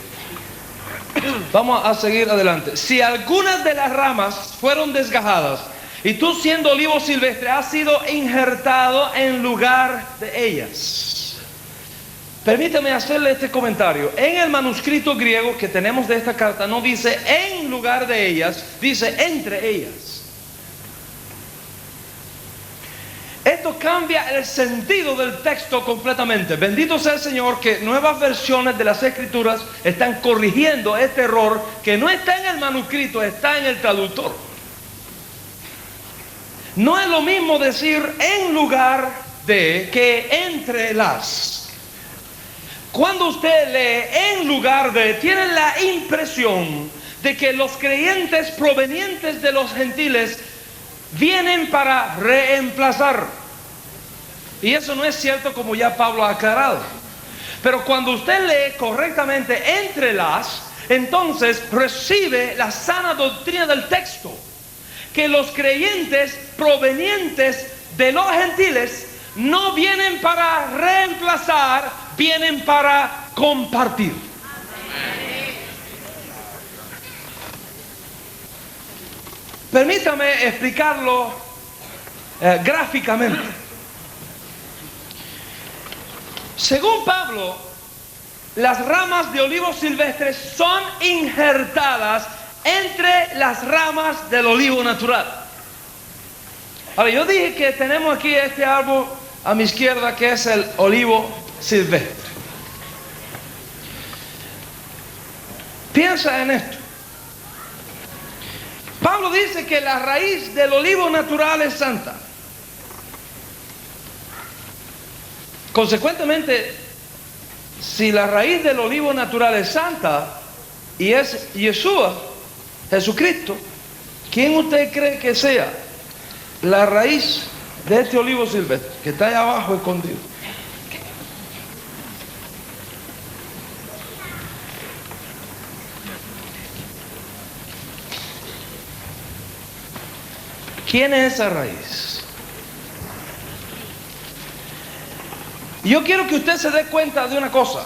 Speaker 2: Vamos a seguir adelante. Si algunas de las ramas fueron desgajadas y tú siendo olivo silvestre has sido injertado en lugar de ellas. Permítame hacerle este comentario. En el manuscrito griego que tenemos de esta carta no dice en lugar de ellas, dice entre ellas. Esto cambia el sentido del texto completamente. Bendito sea el Señor que nuevas versiones de las Escrituras están corrigiendo este error que no está en el manuscrito, está en el traductor. No es lo mismo decir en lugar de que entre las. Cuando usted lee en lugar de, tiene la impresión de que los creyentes provenientes de los gentiles vienen para reemplazar. Y eso no es cierto, como ya Pablo ha aclarado. Pero cuando usted lee correctamente entre las, entonces recibe la sana doctrina del texto, que los creyentes provenientes de los gentiles no vienen para reemplazar, vienen para compartir. Permítame explicarlo gráficamente. Según Pablo, las ramas de olivo silvestres son injertadas entre las ramas del olivo natural. Ahora, yo dije que tenemos aquí este árbol a mi izquierda que es el olivo silvestre. Piensa en esto. Pablo dice que la raíz del olivo natural es santa. Consecuentemente, si la raíz del olivo natural es santa y es Yeshua, Jesucristo, ¿quién usted cree que sea la raíz de este olivo silvestre que está allá abajo escondido? ¿Quién es esa raíz? Yo quiero que usted se dé cuenta de una cosa.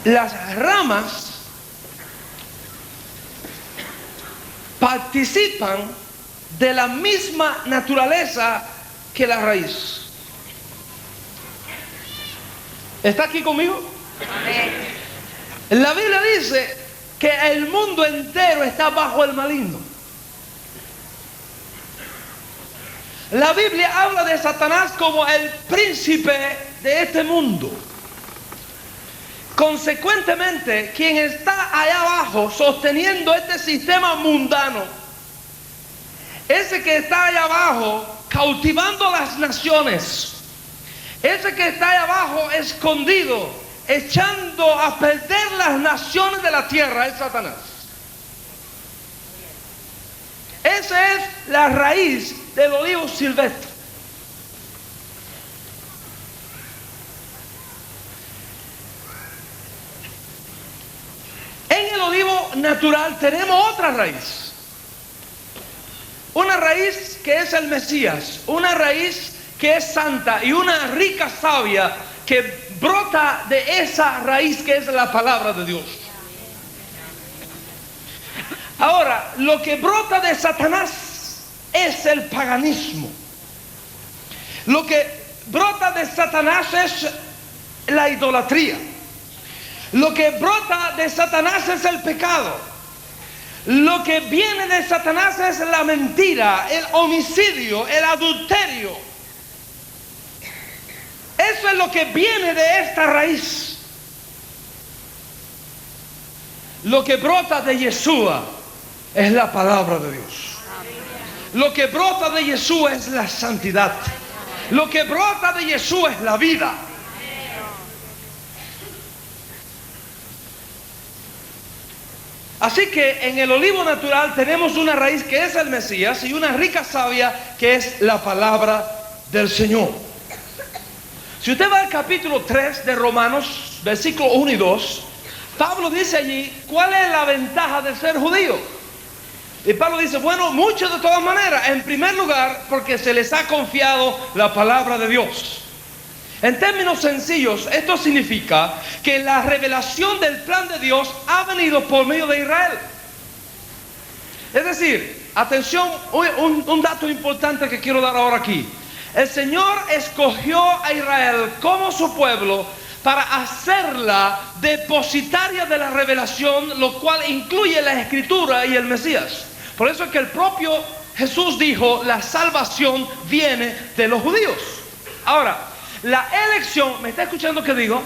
Speaker 2: Las ramas participan de la misma naturaleza que la raíz. ¿Está aquí conmigo? La Biblia dice que el mundo entero está bajo el maligno. La Biblia habla de Satanás como el príncipe de este mundo. Consecuentemente, quien está allá abajo sosteniendo este sistema mundano, ese que está allá abajo cautivando las naciones, ese que está allá abajo escondido, echando a perder las naciones de la tierra, es Satanás. Esa es la raíz del olivo silvestre. En el olivo natural tenemos otra raíz. Una raíz que es el Mesías, una raíz que es santa y una rica savia que brota de esa raíz que es la palabra de Dios. Ahora, lo que brota de Satanás es el paganismo. Lo que brota de Satanás es la idolatría. Lo que brota de Satanás es el pecado. Lo que viene de Satanás es la mentira, el homicidio, el adulterio. Eso es lo que viene de esta raíz. Lo que brota de Yeshua es la palabra de Dios. Lo que brota de Yeshua es la santidad. Lo que brota de Yeshua es la vida. Así que en el olivo natural tenemos una raíz que es el Mesías y una rica savia que es la palabra del Señor. Si usted va al capítulo 3 de Romanos, versículos 1 y 2, Pablo dice allí, ¿cuál es la ventaja de ser judío? Y Pablo dice, bueno, mucho de todas maneras. En primer lugar, porque se les ha confiado la palabra de Dios. En términos sencillos, esto significa que la revelación del plan de Dios ha venido por medio de Israel. Es decir, atención, un dato importante que quiero dar ahora aquí. El Señor escogió a Israel como su pueblo para hacerla depositaria de la revelación, lo cual incluye la Escritura y el Mesías. Por eso es que el propio Jesús dijo, la salvación viene de los judíos. Ahora, la elección, ¿me está escuchando qué digo?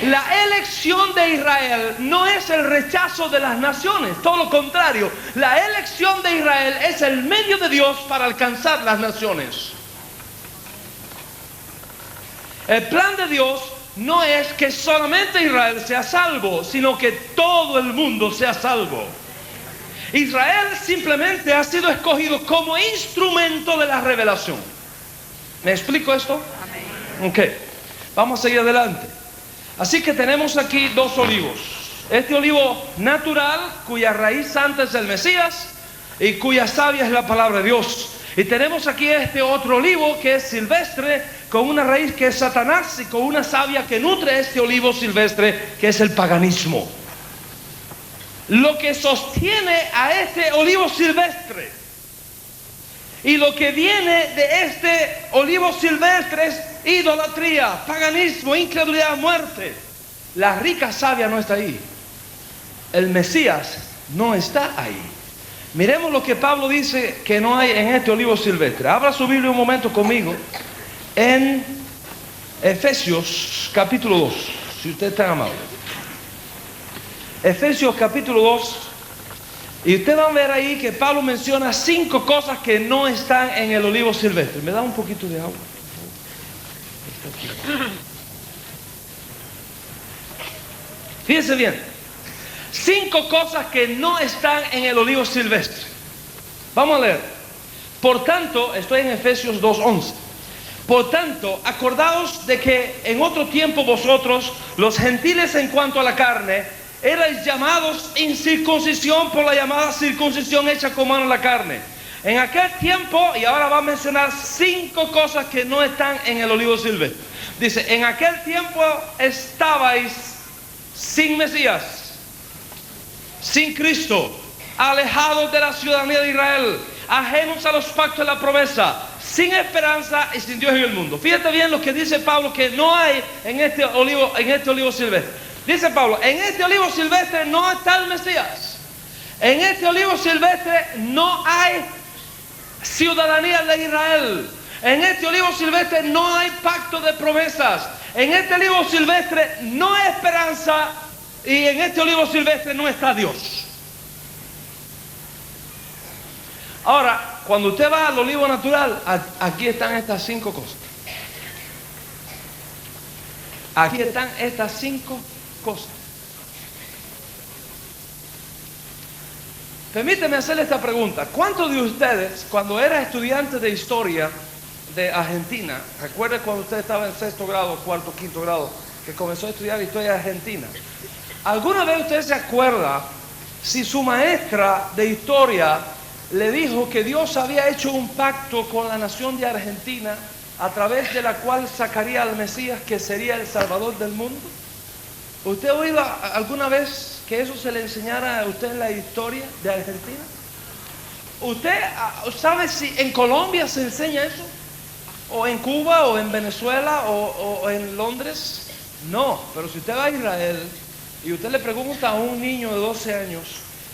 Speaker 2: La elección de Israel no es el rechazo de las naciones, todo lo contrario. La elección de Israel es el medio de Dios para alcanzar las naciones. El plan de Dios no es que solamente Israel sea salvo, sino que todo el mundo sea salvo. Israel simplemente ha sido escogido como instrumento de la revelación. ¿Me explico esto? Amén. Ok, vamos a seguir adelante. Así que tenemos aquí dos olivos. Este olivo natural, cuya raíz santa es el Mesías y cuya savia es la palabra de Dios. Y tenemos aquí este otro olivo que es silvestre, con una raíz que es Satanás y con una savia que nutre este olivo silvestre, que es el paganismo. Lo que sostiene a este olivo silvestre y lo que viene de este olivo silvestre es idolatría, paganismo, incredulidad, muerte. La rica savia no está ahí. El Mesías no está ahí. Miremos lo que Pablo dice que no hay en este olivo silvestre. Abra su Biblia un momento conmigo en Efesios capítulo 2, si usted está amable. Efesios capítulo 2, y usted va a ver ahí que Pablo menciona 5 cosas que no están en el olivo silvestre. ¿Me da un poquito de agua? Fíjense bien, 5 cosas que no están en el olivo silvestre. Vamos a leer. Por tanto, estoy en Efesios 2:11. Por tanto, acordaos de que en otro tiempo vosotros, los gentiles en cuanto a la carne, erais llamados incircuncisión por la llamada circuncisión hecha con mano en la carne. En aquel tiempo, y ahora va a mencionar 5 cosas que no están en el olivo silvestre. Dice, en aquel tiempo estabais sin Mesías, sin Cristo, alejados de la ciudadanía de Israel, ajenos a los pactos de la promesa, sin esperanza y sin Dios en el mundo. Fíjate bien lo que dice Pablo, que no hay en este olivo silvestre. Dice Pablo, en este olivo silvestre no está el Mesías. En este olivo silvestre no hay ciudadanía de Israel. En este olivo silvestre no hay pacto de promesas. En este olivo silvestre no hay esperanza. Y en este olivo silvestre no está Dios. Ahora, cuando usted va al olivo natural, aquí están estas 5 cosas. Aquí están estas 5 cosas. Permíteme hacerle esta pregunta. ¿Cuántos de ustedes, cuando era estudiante de historia de Argentina, recuerde cuando usted estaba en 6º grado, 4º, 5º grado, que comenzó a estudiar historia de Argentina, ¿alguna vez usted se acuerda si su maestra de historia le dijo que Dios había hecho un pacto con la nación de Argentina a través de la cual sacaría al Mesías, que sería el Salvador del mundo? ¿Usted ha oído alguna vez que eso se le enseñara a usted en la historia de Argentina? ¿Usted sabe si en Colombia se enseña eso? ¿O en Cuba, o en Venezuela, o en Londres? No, pero si usted va a Israel y usted le pregunta a un niño de 12 años,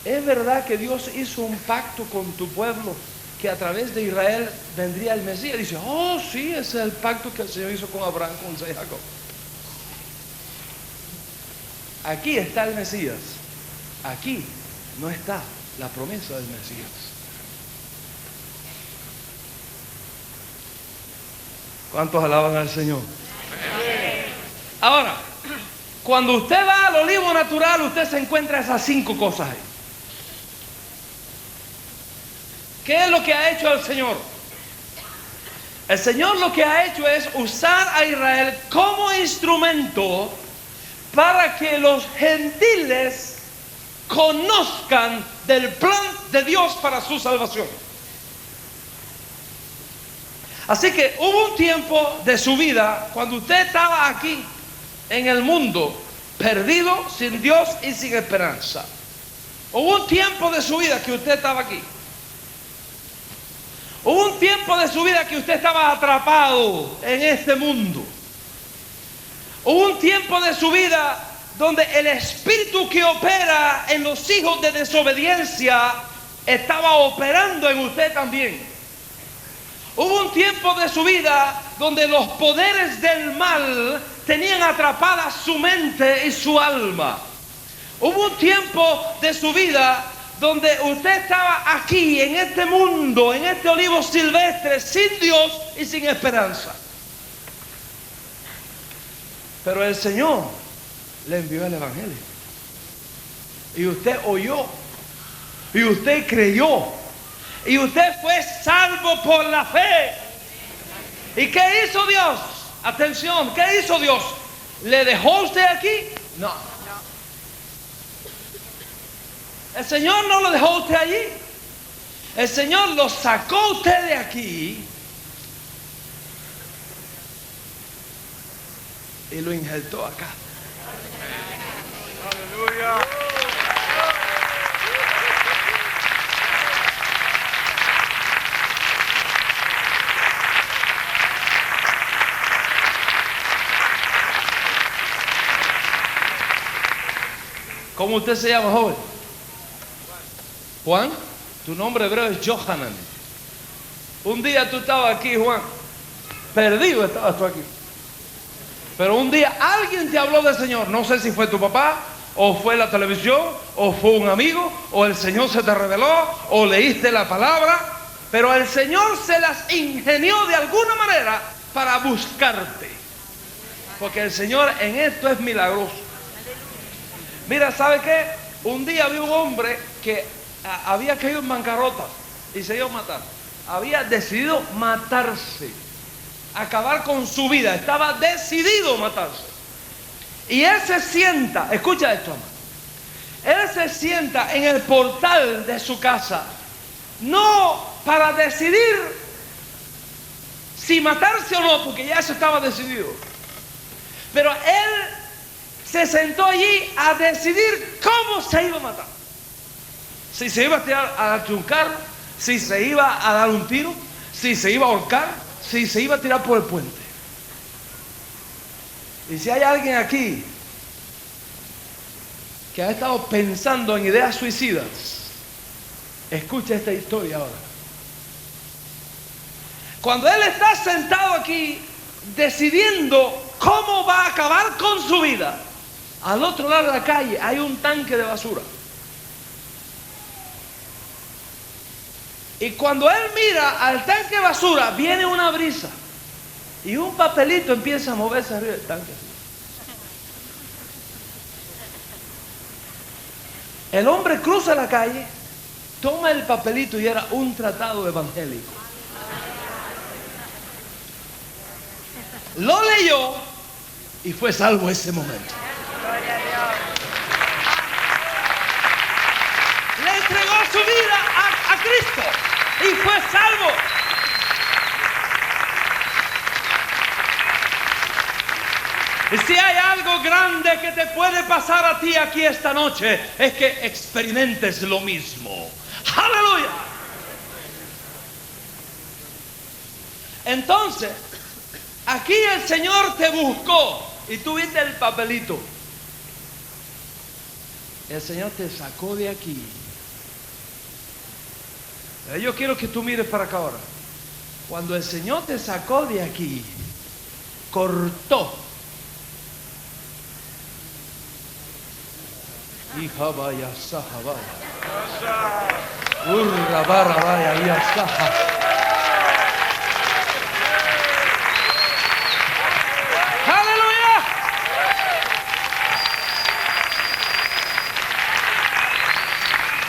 Speaker 2: ¿es verdad que Dios hizo un pacto con tu pueblo, que a través de Israel vendría el Mesías? Dice, oh sí, ese es el pacto que el Señor hizo con Abraham, con Isaac y Jacob. Aquí está el Mesías. Aquí no está la promesa del Mesías. ¿Cuántos alaban al Señor? Ahora, cuando usted va al olivo natural, usted se encuentra esas 5 cosas ahí. ¿Qué es lo que ha hecho el Señor? El Señor lo que ha hecho es usar a Israel como instrumento para que los gentiles conozcan del plan de Dios para su salvación. Así que hubo un tiempo de su vida cuando usted estaba aquí en el mundo, perdido, sin Dios y sin esperanza. Hubo un tiempo de su vida que usted estaba aquí. Hubo un tiempo de su vida que usted estaba atrapado en este mundo. Hubo un tiempo de su vida donde el espíritu que opera en los hijos de desobediencia estaba operando en usted también. Hubo un tiempo de su vida donde los poderes del mal tenían atrapada su mente y su alma. Hubo un tiempo de su vida donde usted estaba aquí, en este mundo, en este olivo silvestre, sin Dios y sin esperanza. Pero el Señor le envió el Evangelio. Y usted oyó. Y usted creyó. Y usted fue salvo por la fe. ¿Y qué hizo Dios? Atención, ¿qué hizo Dios? ¿Le dejó usted aquí? No. El Señor no lo dejó usted allí. El Señor lo sacó usted de aquí y lo injertó acá. Aleluya. ¿Cómo usted se llama, joven? Juan. Tu nombre hebreo es Johanan. Un día tú estabas aquí, Juan. Perdido estabas tú aquí. Pero un día alguien te habló del Señor. No sé si fue tu papá, o fue la televisión, o fue un amigo, o el Señor se te reveló, o leíste la palabra. Pero el Señor se las ingenió de alguna manera para buscarte. Porque el Señor en esto es milagroso. Mira, ¿sabe qué? Un día había un hombre que había caído en bancarrota y se iba a matar. Había decidido matarse, acabar con su vida. Estaba decidido a matarse. Y él se sienta, escucha esto, amado. Él se sienta en el portal de su casa, no para decidir si matarse o no, porque ya eso estaba decidido. Pero él se sentó allí a decidir cómo se iba a matar. Si se iba a tirar a un carro, si se iba a dar un tiro, si se iba a ahorcar, si se iba a tirar por el puente. Y si hay alguien aquí que ha estado pensando en ideas suicidas, escucha esta historia ahora. Cuando él está sentado aquí decidiendo cómo va a acabar con su vida, al otro lado de la calle hay un tanque de basura. Y cuando él mira al tanque de basura, viene una brisa y un papelito empieza a moverse arriba del tanque. El hombre cruza la calle, toma el papelito y era un tratado evangélico. Lo leyó y fue salvo ese momento. Le entregó su vida a Cristo y fue salvo. Y si hay algo grande que te puede pasar a ti aquí esta noche, es que experimentes lo mismo. ¡Aleluya! Entonces, aquí el Señor te buscó y tú viste el papelito. El Señor te sacó de aquí. Yo quiero que tú mires para acá ahora. Cuando el Señor te sacó de aquí, cortó. Hija vaya, saja vaya. Urra barra vaya, ya saja. ¡Aleluya!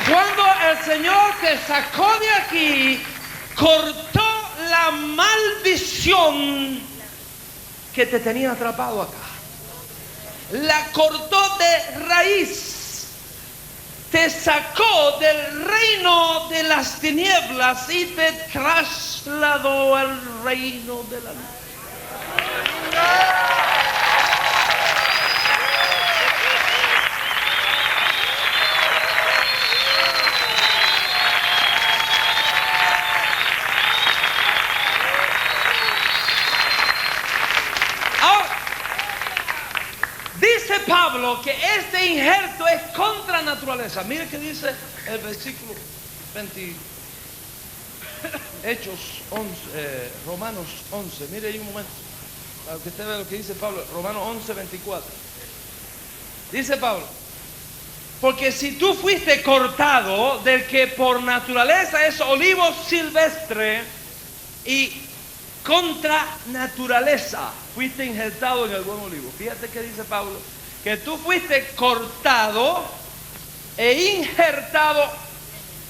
Speaker 2: Cuando el Señor te sacó de aquí, cortó la maldición que te tenía atrapado acá. La cortó de raíz. Te sacó del reino de las tinieblas y te trasladó al reino de la luz. Dice Pablo que este injerto es contra naturaleza. Mire que dice el versículo 20, Hechos 11, Romanos 11. Mire ahí un momento, para que usted vea lo que dice Pablo. Romanos 11, 24. Dice Pablo: porque si tú fuiste cortado del que por naturaleza es olivo silvestre y contra naturaleza fuiste injertado en el buen olivo. Fíjate que dice Pablo, que tú fuiste cortado e injertado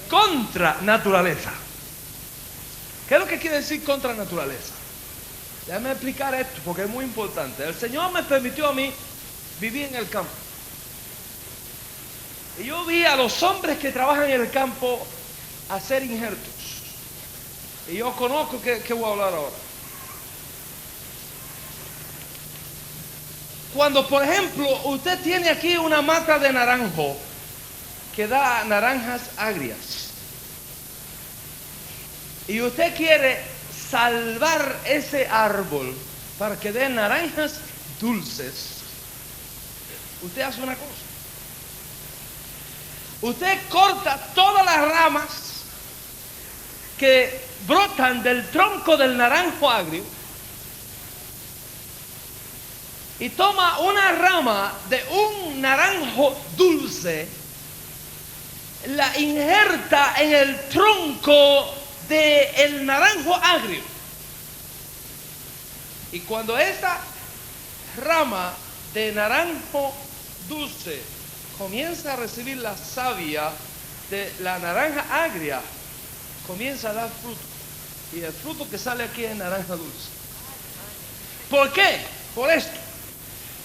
Speaker 2: contra naturaleza. ¿Qué es lo que quiere decir contra naturaleza? Déjame explicar esto porque es muy importante. El Señor me permitió a mí vivir en el campo. Y yo vi a los hombres que trabajan en el campo hacer injertos. Y yo conozco que voy a hablar ahora. Cuando, por ejemplo, usted tiene aquí una mata de naranjo que da naranjas agrias y usted quiere salvar ese árbol para que dé naranjas dulces, usted hace una cosa. Usted corta todas las ramas que brotan del tronco del naranjo agrio y toma una rama de un naranjo dulce, la injerta en el tronco del naranjo agrio. Y cuando esta rama de naranjo dulce comienza a recibir la savia de la naranja agria, comienza a dar fruto. Y el fruto que sale aquí es naranja dulce. ¿Por qué? Por esto.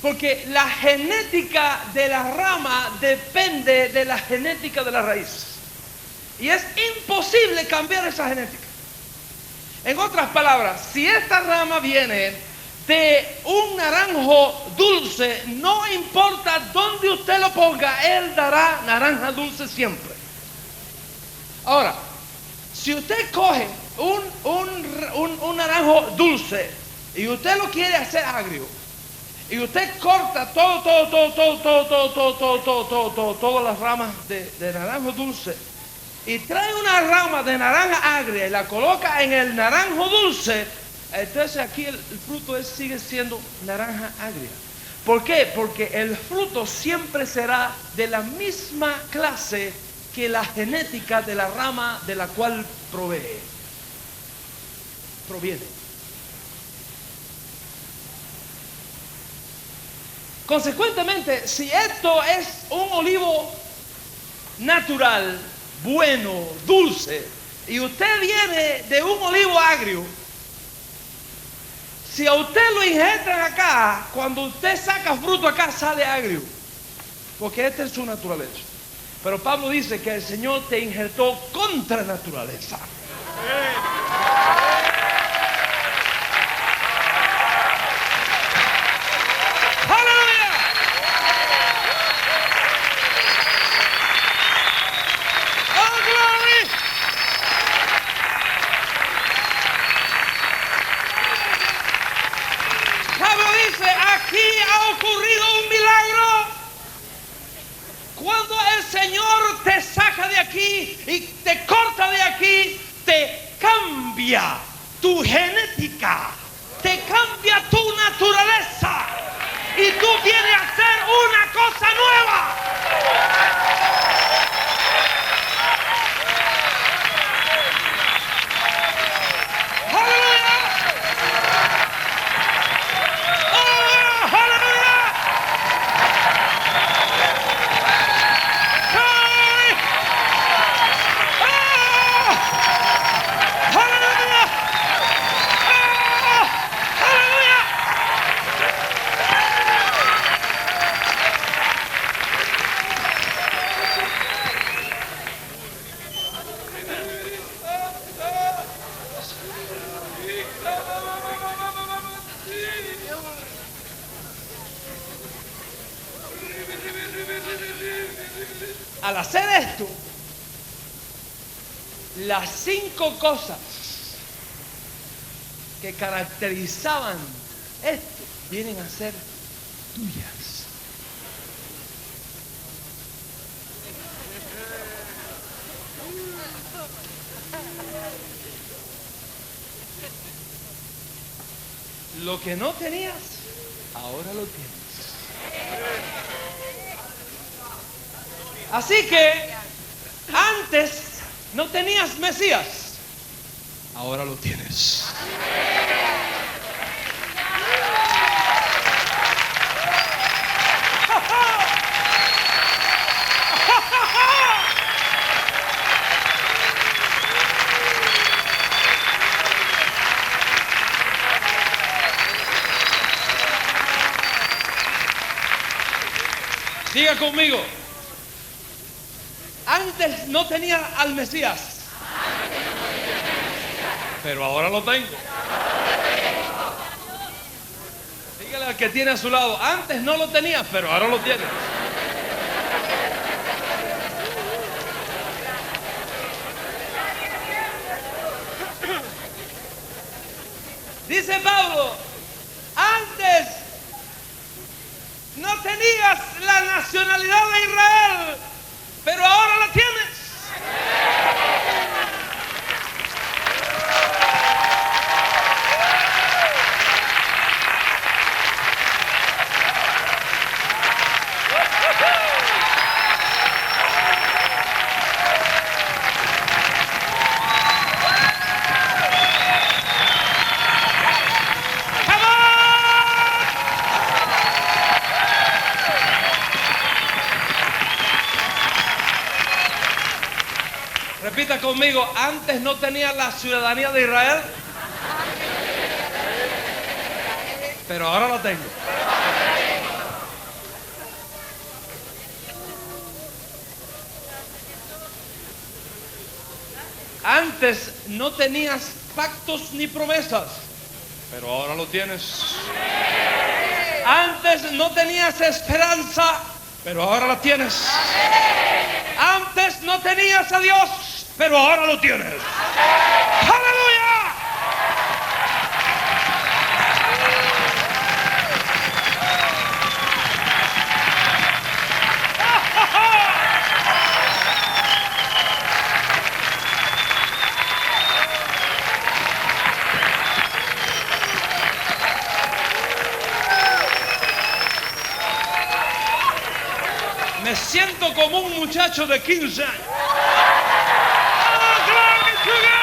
Speaker 2: Porque la genética de la rama depende de la genética de la raíz. Y es imposible cambiar esa genética. En otras palabras, si esta rama viene de un naranjo dulce, no importa dónde usted lo ponga, él dará naranja dulce siempre. Ahora, si usted coge un naranjo dulce y usted lo quiere hacer agrio, y usted corta todas las ramas de naranjo dulce y trae una rama de naranja agria y la coloca en el naranjo dulce, entonces aquí el fruto sigue siendo naranja agria. ¿Por qué? Porque el fruto siempre será de la misma clase que la genética de la rama de la cual proviene. Consecuentemente, si esto es un olivo natural, bueno, dulce, y usted viene de un olivo agrio, si a usted lo injertan acá, cuando usted saca fruto acá sale agrio, porque esta es su naturaleza. Pero Pablo dice que el Señor te injertó contra naturaleza. Cuando el Señor te saca de aquí y te corta de aquí, te cambia tu genética, te cambia tu naturaleza y tú vienes a hacer una cosa nueva. Al hacer esto, las 5 cosas que caracterizaban esto vienen a ser tuyas. Lo que no tenías, ahora lo tienes. Así que antes no tenías Mesías, ahora lo tienes. Diga conmigo. Antes no tenía al Mesías, pero ahora lo tengo. Dígale al que tiene a su lado, antes no lo tenía, pero ahora lo tiene. Dice Pablo, antes no tenías la nacionalidad de Israel, pero ahora la tienes. Repita conmigo, antes no tenía la ciudadanía de Israel, pero ahora la tengo. Antes no tenías pactos ni promesas, pero ahora lo tienes. Antes no tenías esperanza, pero ahora la tienes. Antes no tenías a Dios, pero ahora lo tienes. ¡Aleluya! Me siento como un muchacho de 15 años. ¡Oh, glory to God!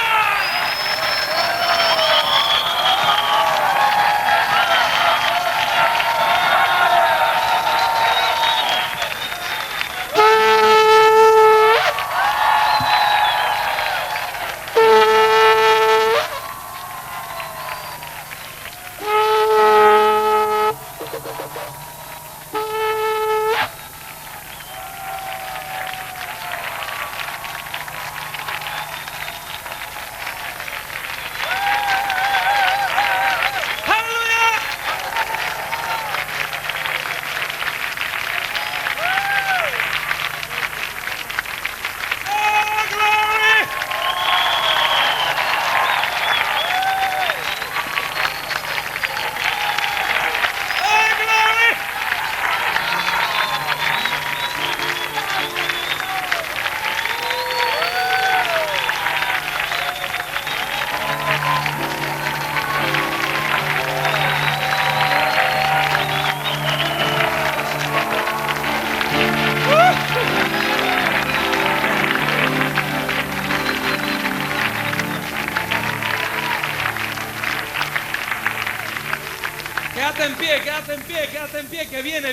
Speaker 2: Quédate en pie, quédate en pie, quédate en pie, que viene.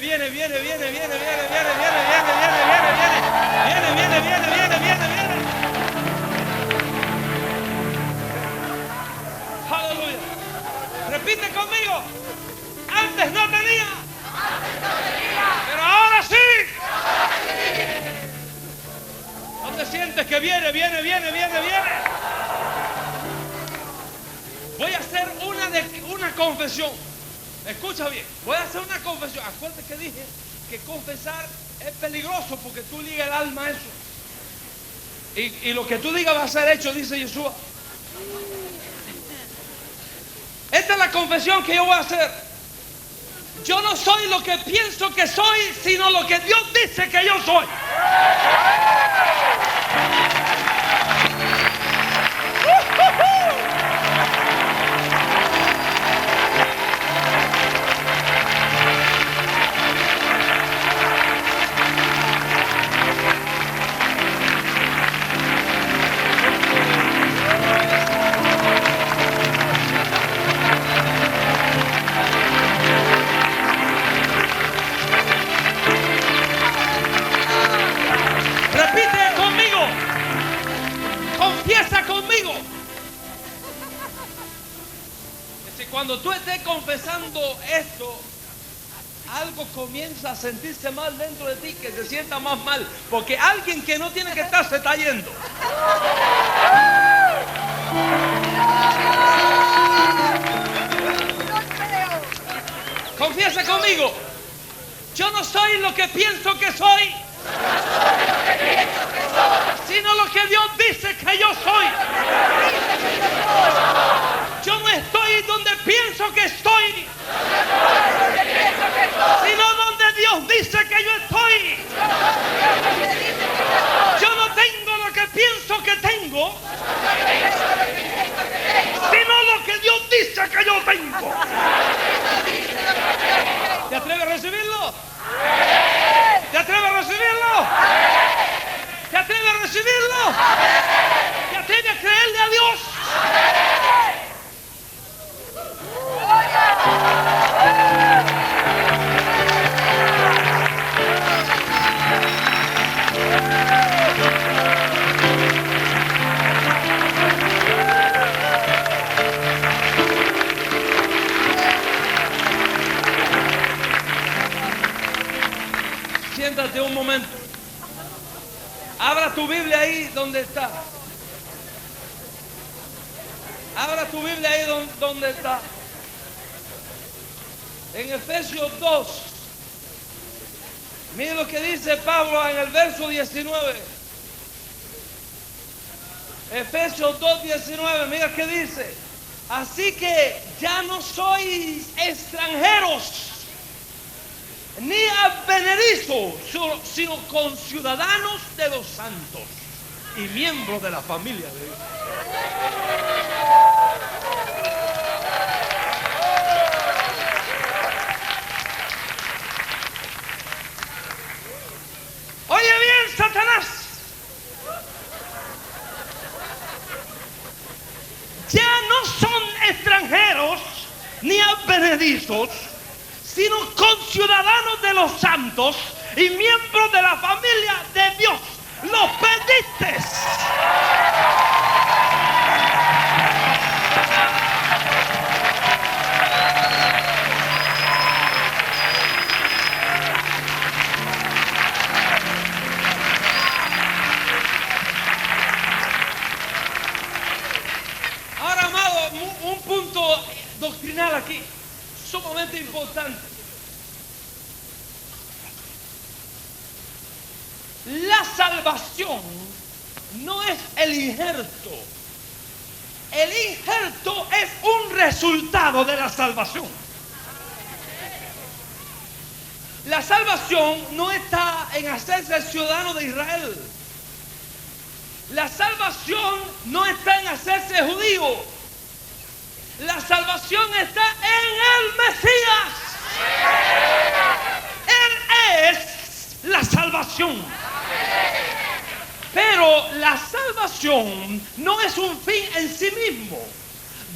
Speaker 2: Aleluya. Repite conmigo. Antes no tenía, pero ahora sí. ¿No te sientes que viene? Voy a hacer una confesión. Escucha bien, voy a hacer una confesión. Acuérdate que dije que confesar es peligroso porque tú ligas el alma a eso. Y lo que tú digas va a ser hecho, dice Yeshua. Esta es la confesión que yo voy a hacer. Yo no soy lo que pienso que soy, sino lo que Dios dice que yo soy. Cuando tú estés confesando esto, algo comienza a sentirse mal dentro de ti, que se sienta más mal, porque alguien que no tiene que estar se está yendo. Confiesa conmigo. Yo no soy lo que pienso que soy, sino lo que Dios dice que yo soy. Yo no estoy donde pienso que estoy, sino donde Dios dice que yo estoy. Yo no tengo lo que pienso que tengo, sino lo que Dios dice que yo tengo. ¿Te atreves a recibirlo? ¿Te atreves a recibirlo? ¿Te atreves a recibirlo? ¿Te atreves a creerle a Dios? Siéntate un momento. Abra tu Biblia ahí donde está. Abra tu Biblia ahí donde está. En Efesios 2. Mire lo que dice Pablo en el verso 19. Efesios 2:19. Mira qué dice. Así que ya no sois extranjeros ni advenedizos, sino conciudadanos de los santos y miembros de la familia de Dios. Oye bien, Satanás. Ya no son extranjeros ni advenedizos, sino conciudadanos de los santos y miembros de la familia de Dios. Los pediste. Ahora, amado, un punto doctrinal aquí, sumamente importante. La salvación no es el injerto. El injerto es un resultado de la salvación. La salvación no está en hacerse ciudadano de Israel. La salvación no está en hacerse judío. La salvación está en el Mesías. Él es la salvación. Pero la salvación no es un fin en sí mismo.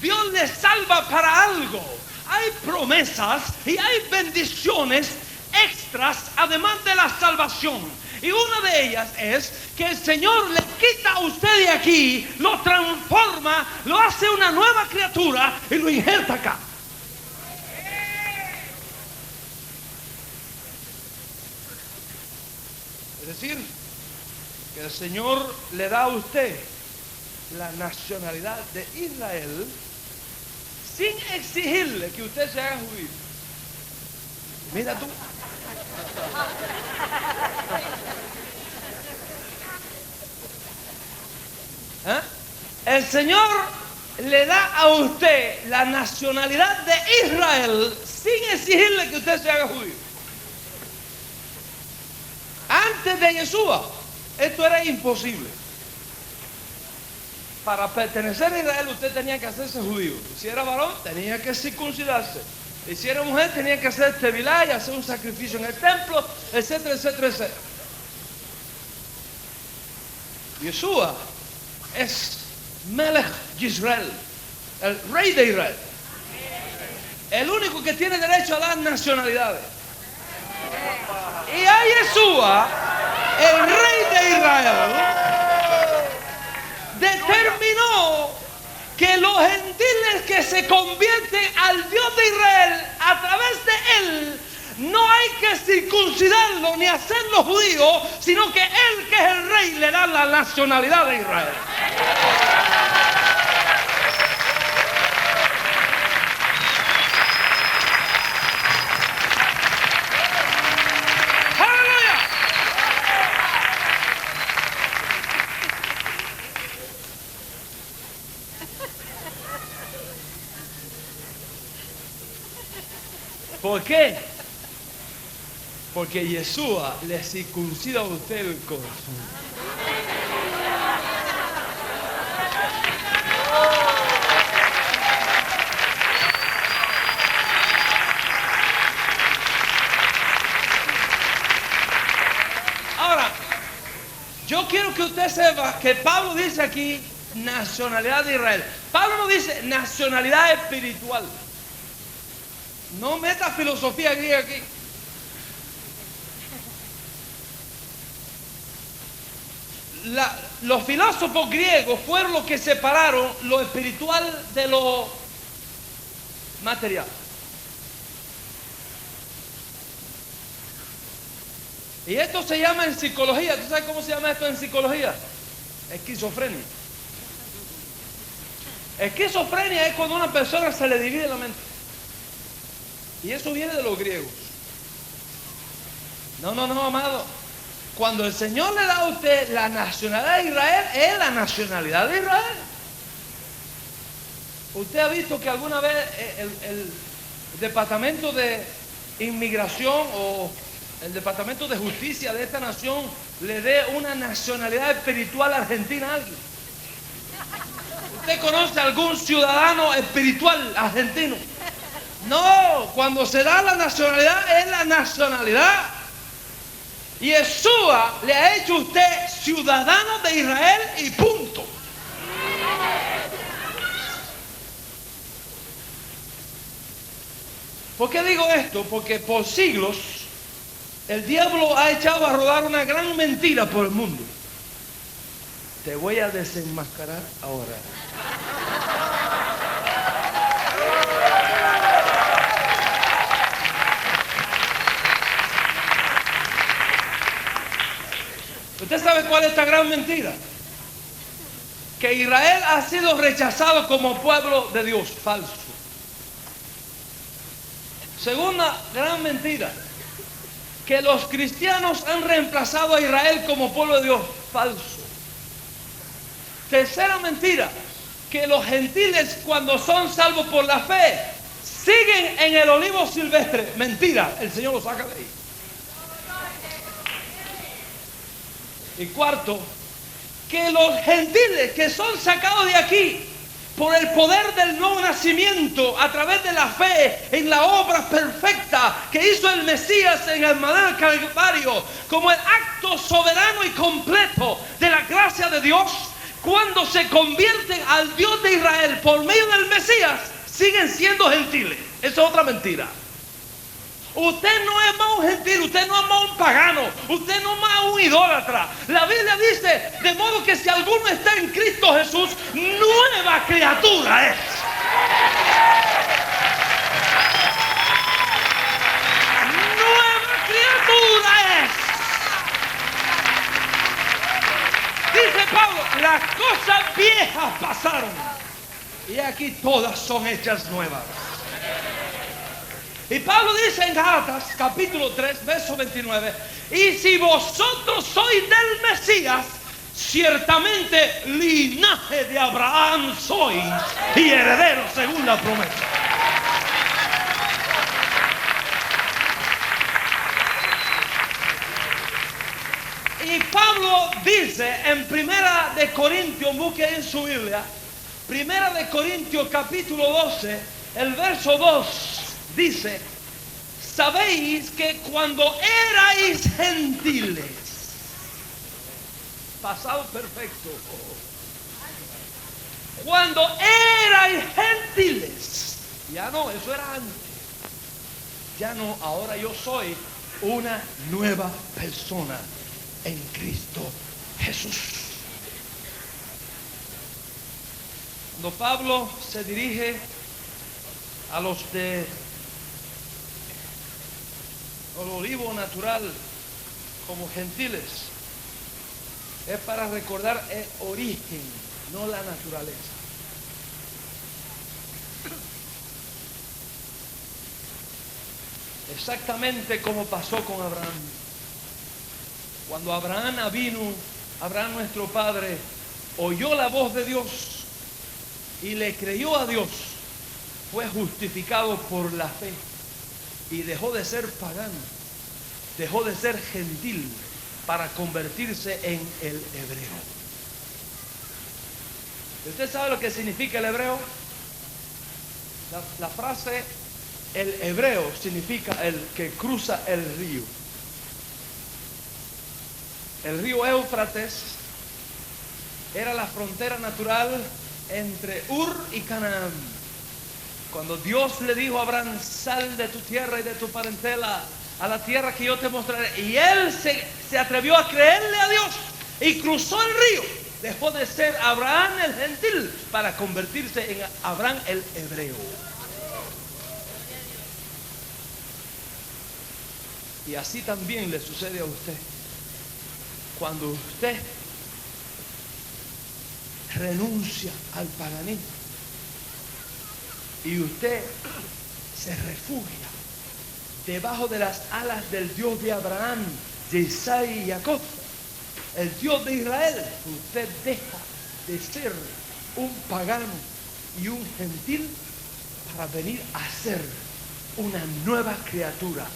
Speaker 2: Dios le salva para algo. Hay promesas y hay bendiciones extras además de la salvación. Y una de ellas es que el Señor le quita a usted de aquí, lo transforma, lo hace una nueva criatura y lo injerta acá. Es decir, que el Señor le da a usted la nacionalidad de Israel sin exigirle que usted se haga judío. Mira tú. ¿Eh? El Señor le da a usted la nacionalidad de Israel sin exigirle que usted se haga judío. Antes de Yeshua, esto era imposible. Para pertenecer a Israel, usted tenía que hacerse judío. Si era varón, tenía que circuncidarse. Y si era mujer, tenía que hacer tevilá y hacer un sacrificio en el templo, etcétera, etcétera, etcétera. Yeshua es Melech Yisrael, el rey de Israel. El único que tiene derecho a las nacionalidades. Y a Yeshua, el rey de Israel, determinó que los gentiles que se convierten al Dios de Israel a través de él, no hay que circuncidarlo ni hacerlo judío, sino que él, que es el rey, le da la nacionalidad de Israel. ¿Por qué? Porque Yeshua le circuncida a usted el corazón. Ahora, yo quiero que usted sepa que Pablo dice aquí nacionalidad de Israel. Pablo no dice nacionalidad espiritual. No meta filosofía griega aquí. Los filósofos griegos fueron los que separaron lo espiritual de lo material. Y esto se llama en psicología. ¿Tú sabes cómo se llama esto en psicología? Esquizofrenia. Esquizofrenia es cuando a una persona se le divide la mente. Y eso viene de los griegos. No, amado. Cuando el Señor le da a usted la nacionalidad de Israel, es la nacionalidad de Israel. ¿Usted ha visto que alguna vez el Departamento de Inmigración o el Departamento de Justicia de esta nación le dé una nacionalidad espiritual argentina a alguien? ¿Usted conoce a algún ciudadano espiritual argentino? No, cuando se da la nacionalidad es la nacionalidad. Y Yeshua le ha hecho a usted ciudadano de Israel y punto. ¿Por qué digo esto? Porque por siglos el diablo ha echado a rodar una gran mentira por el mundo. Te voy a desenmascarar ahora. ¿Usted sabe cuál es esta gran mentira? Que Israel ha sido rechazado como pueblo de Dios. Falso. Segunda gran mentira. Que los cristianos han reemplazado a Israel como pueblo de Dios. Falso. Tercera mentira. Que los gentiles, cuando son salvos por la fe, siguen en el olivo silvestre. Mentira. El Señor lo saca de ahí. Y cuarto, que los gentiles que son sacados de aquí por el poder del nuevo nacimiento a través de la fe en la obra perfecta que hizo el Mesías en el madero del Calvario, como el acto soberano y completo de la gracia de Dios, cuando se convierten al Dios de Israel por medio del Mesías, siguen siendo gentiles. Esa es otra mentira. Usted no es más un gentil, usted no es más un pagano, usted no es más un idólatra. La Biblia dice, de modo que si alguno está en Cristo Jesús, nueva criatura es. Nueva criatura es. Dice Pablo, las cosas viejas pasaron y aquí todas son hechas nuevas. Y Pablo dice en Gálatas capítulo 3 verso 29, y si vosotros sois del Mesías, ciertamente linaje de Abraham sois y herederos según la promesa. Y Pablo dice en Primera de Corintios, busque en su Biblia, Primera de Corintios capítulo 12, el verso 2, dice, sabéis que cuando erais gentiles, pasado perfecto, cuando erais gentiles, ya no, eso era antes, ya no, ahora yo soy una nueva persona en Cristo Jesús. Cuando Pablo se dirige a los de el olivo natural como gentiles, es para recordar el origen, no la naturaleza. Exactamente como pasó con Abraham. Cuando Abraham vino, Abraham nuestro padre oyó la voz de Dios y le creyó a Dios, fue justificado por la fe y dejó de ser pagano, dejó de ser gentil para convertirse en el hebreo. ¿Usted sabe lo que significa el hebreo? La frase el hebreo significa el que cruza el río. El río Éufrates era la frontera natural entre Ur y Canaán. Cuando Dios le dijo a Abraham, sal de tu tierra y de tu parentela a la tierra que yo te mostraré. Y él se atrevió a creerle a Dios y cruzó el río. Dejó de ser Abraham el gentil para convertirse en Abraham el hebreo. Y así también le sucede a usted. Cuando usted renuncia al paganismo y usted se refugia debajo de las alas del Dios de Abraham, de Isaac y Jacob, el Dios de Israel, usted deja de ser un pagano y un gentil para venir a ser una nueva criatura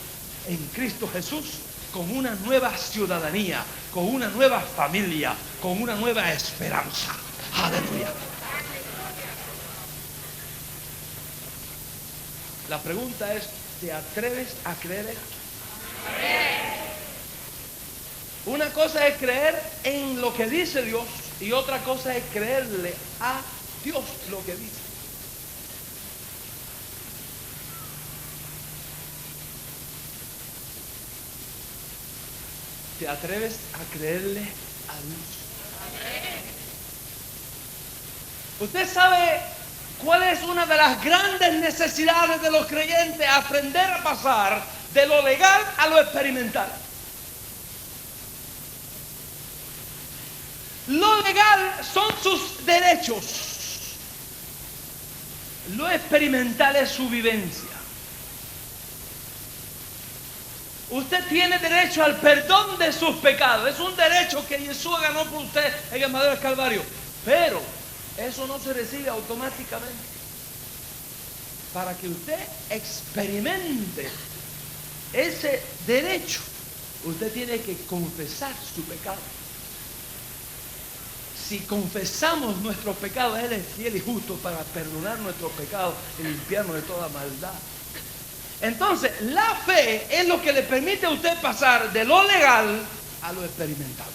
Speaker 2: en Cristo Jesús, con una nueva ciudadanía, con una nueva familia, con una nueva esperanza. Aleluya. La pregunta es, ¿te atreves a creer esto? Una cosa es creer en lo que dice Dios y otra cosa es creerle a Dios lo que dice. ¿Te atreves a creerle a Dios? Usted sabe cuál es una de las grandes necesidades de los creyentes: aprender a pasar de lo legal a lo experimental. Lo legal son sus derechos. Lo experimental es su vivencia. Usted tiene derecho al perdón de sus pecados. Es un derecho que Jesús ganó por usted en el madero del Calvario. Pero eso no se recibe automáticamente. Para que usted experimente ese derecho, usted tiene que confesar su pecado. Si confesamos nuestros pecados, Él es fiel y justo para perdonar nuestros pecados y limpiarnos de toda maldad. Entonces, la fe es lo que le permite a usted pasar de lo legal a lo experimental.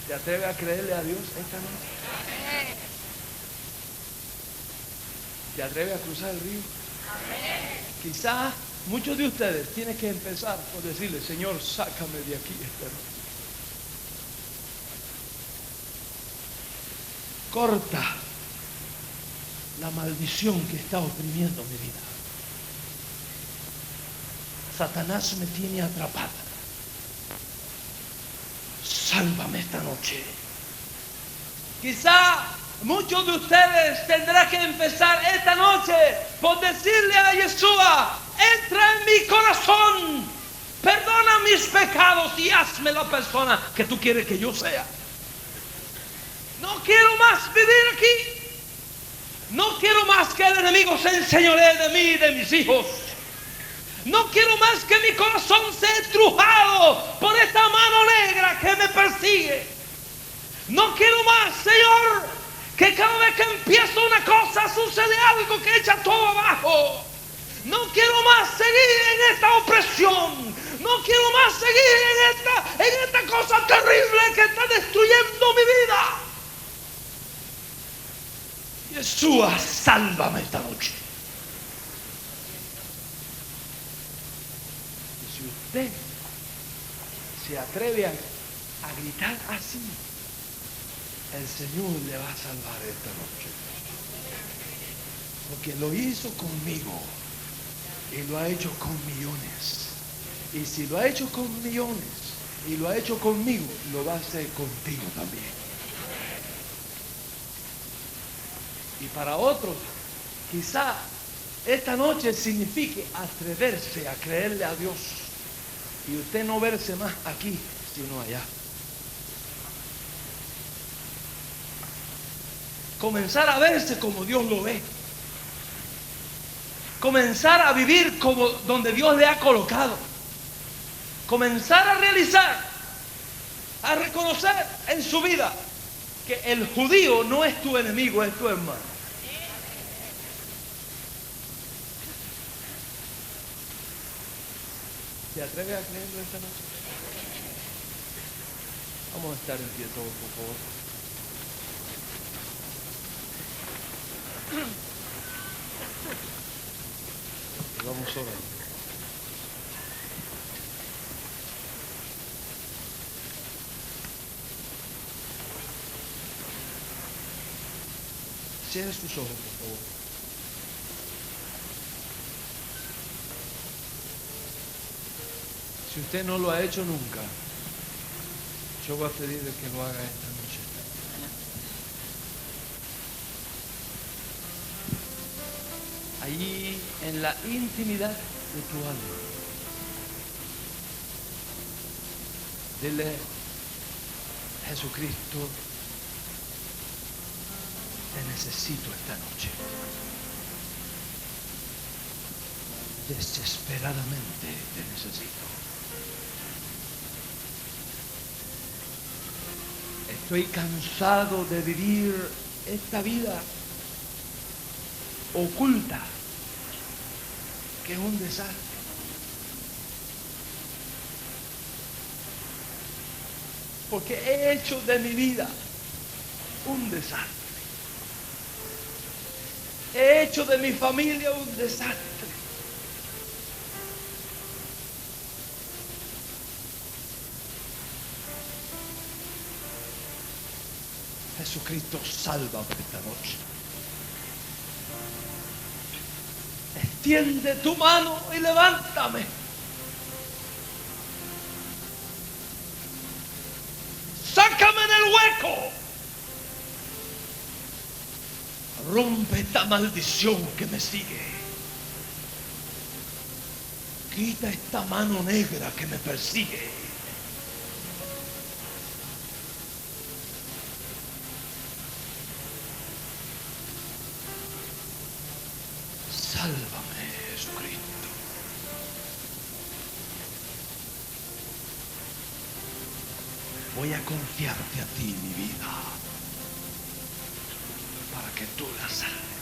Speaker 2: ¿Te atreves a creerle a Dios esta noche? ¿Te atreves a cruzar el río? Quizás muchos de ustedes tienen que empezar por decirle: Señor, sácame de aquí esta noche. Corta la maldición que está oprimiendo mi vida. Satanás me tiene atrapada. Sálvame esta noche. Quizá muchos de ustedes tendrán que empezar esta noche por decirle a Yeshua: entra en mi corazón, perdona mis pecados y hazme la persona que tú quieres que yo sea. No quiero más vivir aquí. No quiero más que el enemigo se enseñoree de mí y de mis hijos. No quiero más que mi corazón sea estrujado por esta mano negra que me persigue. No quiero más, Señor, que cada vez que empiezo una cosa sucede algo que echa todo abajo. No quiero más seguir en esta opresión. No quiero más seguir en esta cosa terrible que está destruyendo mi vida. Yeshua, sálvame esta noche. Y si usted se atreve a gritar así, el Señor le va a salvar esta noche. Porque lo hizo conmigo y lo ha hecho con millones. Y si lo ha hecho con millones y lo ha hecho conmigo, lo va a hacer contigo también. Y para otros, quizá esta noche signifique atreverse a creerle a Dios y usted no verse más aquí, sino allá. Comenzar a verse como Dios lo ve. Comenzar a vivir como donde Dios le ha colocado. Comenzar a realizar, a reconocer en su vida que el judío no es tu enemigo, es tu hermano. ¿Te atreves a creerlo esta noche? Vamos a estar en pie todos, por favor. Y vamos a orar. Cierre sus ojos, por favor. Si usted no lo ha hecho nunca, yo voy a pedirle que lo haga esta noche. allí en la intimidad de tu alma. Dile, Jesucristo, te necesito esta noche. Desesperadamente te necesito. Estoy cansado de vivir esta vida oculta, que es un desastre. Porque he hecho de mi vida un desastre. He hecho de mi familia un desastre. Jesucristo, sálvame esta noche. Extiende tu mano y levántame. Sácame del hueco. Rompe esta maldición que me sigue. Quita esta mano negra que me persigue. Sálvame, Jesucristo. Voy a confiarte a ti mi vida para que tú la salves.